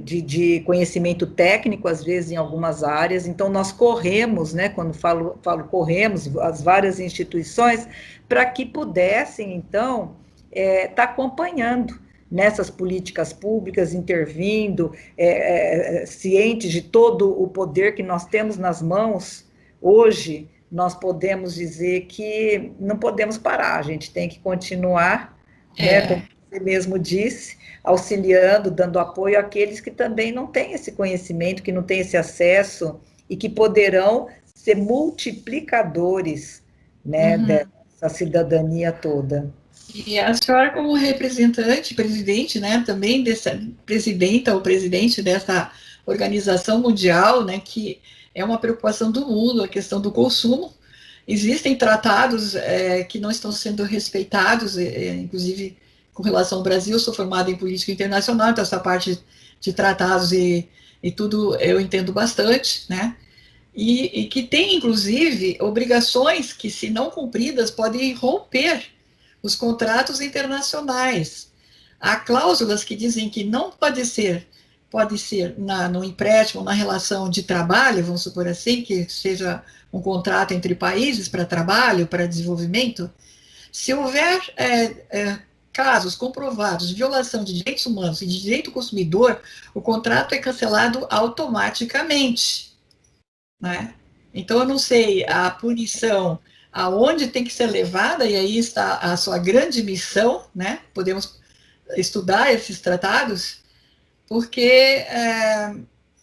Speaker 2: de conhecimento técnico, às vezes, em algumas áreas. Então, nós corremos, né, quando falo corremos, as várias instituições, para que pudessem, então, estar acompanhando nessas políticas públicas, intervindo, cientes de todo o poder que nós temos nas mãos. Hoje, nós podemos dizer que não podemos parar, a gente tem que continuar, né, como você mesmo disse, auxiliando, dando apoio àqueles que também não têm esse conhecimento, que não têm esse acesso, e que poderão ser multiplicadores, né, dessa cidadania toda.
Speaker 1: E a senhora, como representante, presidente, né, também presidenta ou presidente dessa organização mundial, né, que é uma preocupação do mundo, a questão do consumo. Existem tratados que não estão sendo respeitados, inclusive com relação ao Brasil. Eu sou formada em política internacional, então essa parte de tratados e tudo eu entendo bastante, né? E que tem, inclusive, obrigações que, se não cumpridas, podem romper os contratos internacionais. Há cláusulas que dizem que não pode ser no empréstimo, na relação de trabalho, vamos supor assim, que seja um contrato entre países para trabalho, para desenvolvimento. Se houver casos comprovados de violação de direitos humanos e de direito do consumidor, o contrato é cancelado automaticamente, né? Então, eu não sei a punição aonde tem que ser levada, e aí está a sua grande missão, né? Podemos estudar esses tratados, porque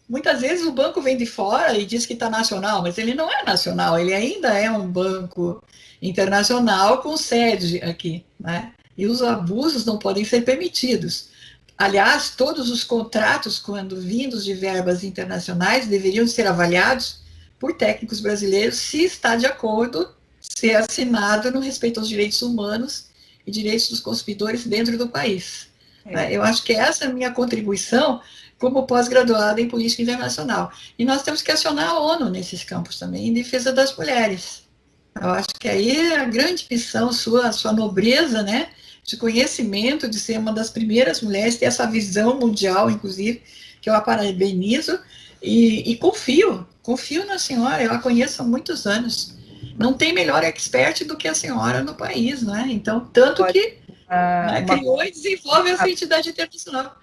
Speaker 1: muitas vezes o banco vem de fora e diz que está nacional, mas ele não é nacional, ele ainda é um banco internacional com sede aqui, né? E os abusos não podem ser permitidos. Aliás, todos os contratos, quando vindos de verbas internacionais, deveriam ser avaliados por técnicos brasileiros se está de acordo ser assinado no respeito aos direitos humanos e direitos dos consumidores dentro do país. Eu acho que essa é a minha contribuição como pós-graduada em política internacional. E nós temos que acionar a ONU nesses campos também, em defesa das mulheres. Eu acho que aí é a grande missão sua, a sua nobreza, né, de conhecimento, de ser uma das primeiras mulheres, ter essa visão mundial, inclusive, que eu a parabenizo, e confio na senhora, eu a conheço há muitos anos. Não tem melhor expert do que a senhora no país, né? Então, tanto que criou e desenvolve essa entidade internacional.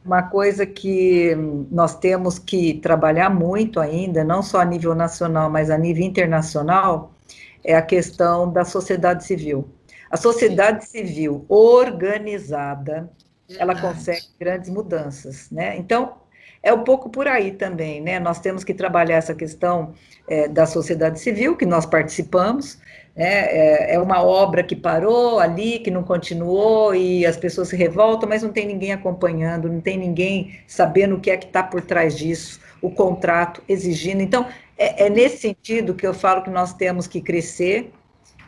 Speaker 2: Uma coisa que nós temos que trabalhar muito ainda, não só a nível nacional, mas a nível internacional, é a questão da sociedade civil. A sociedade civil organizada, ela consegue grandes mudanças, né? Então, é um pouco por aí também, né? Nós temos que trabalhar essa questão da sociedade civil, que nós participamos, né? É uma obra que parou ali, que não continuou, e as pessoas se revoltam, mas não tem ninguém acompanhando, não tem ninguém sabendo o que é que está por trás disso, o contrato exigindo. Então, é nesse sentido que eu falo que nós temos que crescer,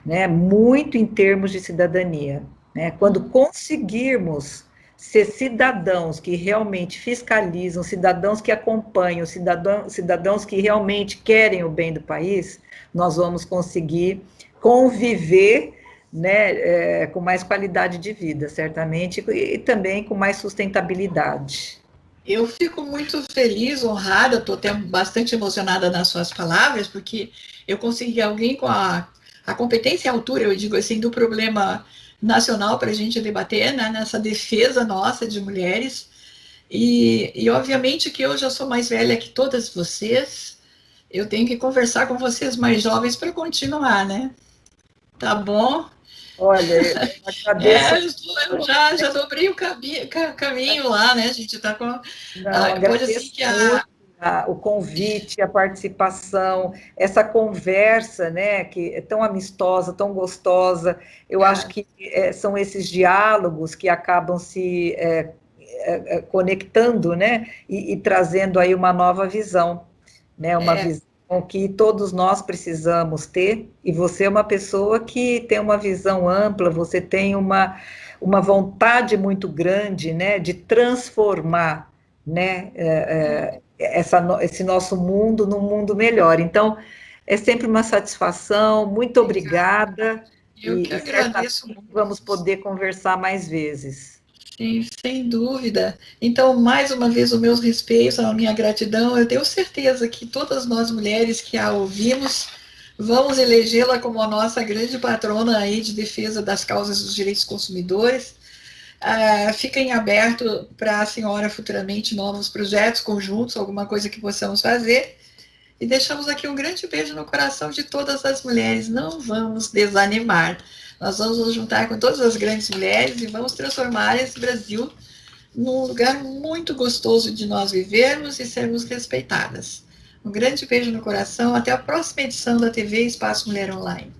Speaker 2: né, muito em termos de cidadania, né? Quando conseguirmos ser cidadãos que realmente fiscalizam, cidadãos que acompanham, cidadãos que realmente querem o bem do país, nós vamos conseguir conviver, né, com mais qualidade de vida, certamente, e também com mais sustentabilidade.
Speaker 1: Eu fico muito feliz, honrada, estou até bastante emocionada nas suas palavras, porque eu consegui alguém com a competência e a altura, eu digo assim, do problema nacional para a gente debater, né, nessa defesa nossa de mulheres. E obviamente que eu já sou mais velha que todas vocês, eu tenho que conversar com vocês mais jovens para continuar, né? Tá bom?
Speaker 2: Olha, eu agradeço.
Speaker 1: Eu já dobrei o caminho lá, né? A gente tá com.
Speaker 2: Não,
Speaker 1: Pode assim que
Speaker 2: o convite, a participação, essa conversa, né, que é tão amistosa, tão gostosa. Eu acho que são esses diálogos que acabam se conectando, né, e trazendo aí uma nova visão, né, uma visão que todos nós precisamos ter, e você é uma pessoa que tem uma visão ampla, você tem uma vontade muito grande, né, de transformar, né, esse nosso mundo num mundo melhor. Então, é sempre uma satisfação, muito obrigada,
Speaker 1: Eu que
Speaker 2: e
Speaker 1: agradeço
Speaker 2: certamente
Speaker 1: muito.
Speaker 2: vamos poder conversar mais vezes.
Speaker 1: Sim, sem dúvida. Então, mais uma vez, os meus respeitos, a minha gratidão. Eu tenho certeza que todas nós mulheres que a ouvimos vamos elegê-la como a nossa grande patrona aí de defesa das causas dos direitos dos consumidores. Fica em aberto para a senhora futuramente novos projetos conjuntos, alguma coisa que possamos fazer. E deixamos aqui um grande beijo no coração de todas as mulheres. Não vamos desanimar. Nós vamos nos juntar com todas as grandes mulheres e vamos transformar esse Brasil num lugar muito gostoso de nós vivermos e sermos respeitadas. Um grande beijo no coração. Até a próxima edição da TV Espaço Mulher Online.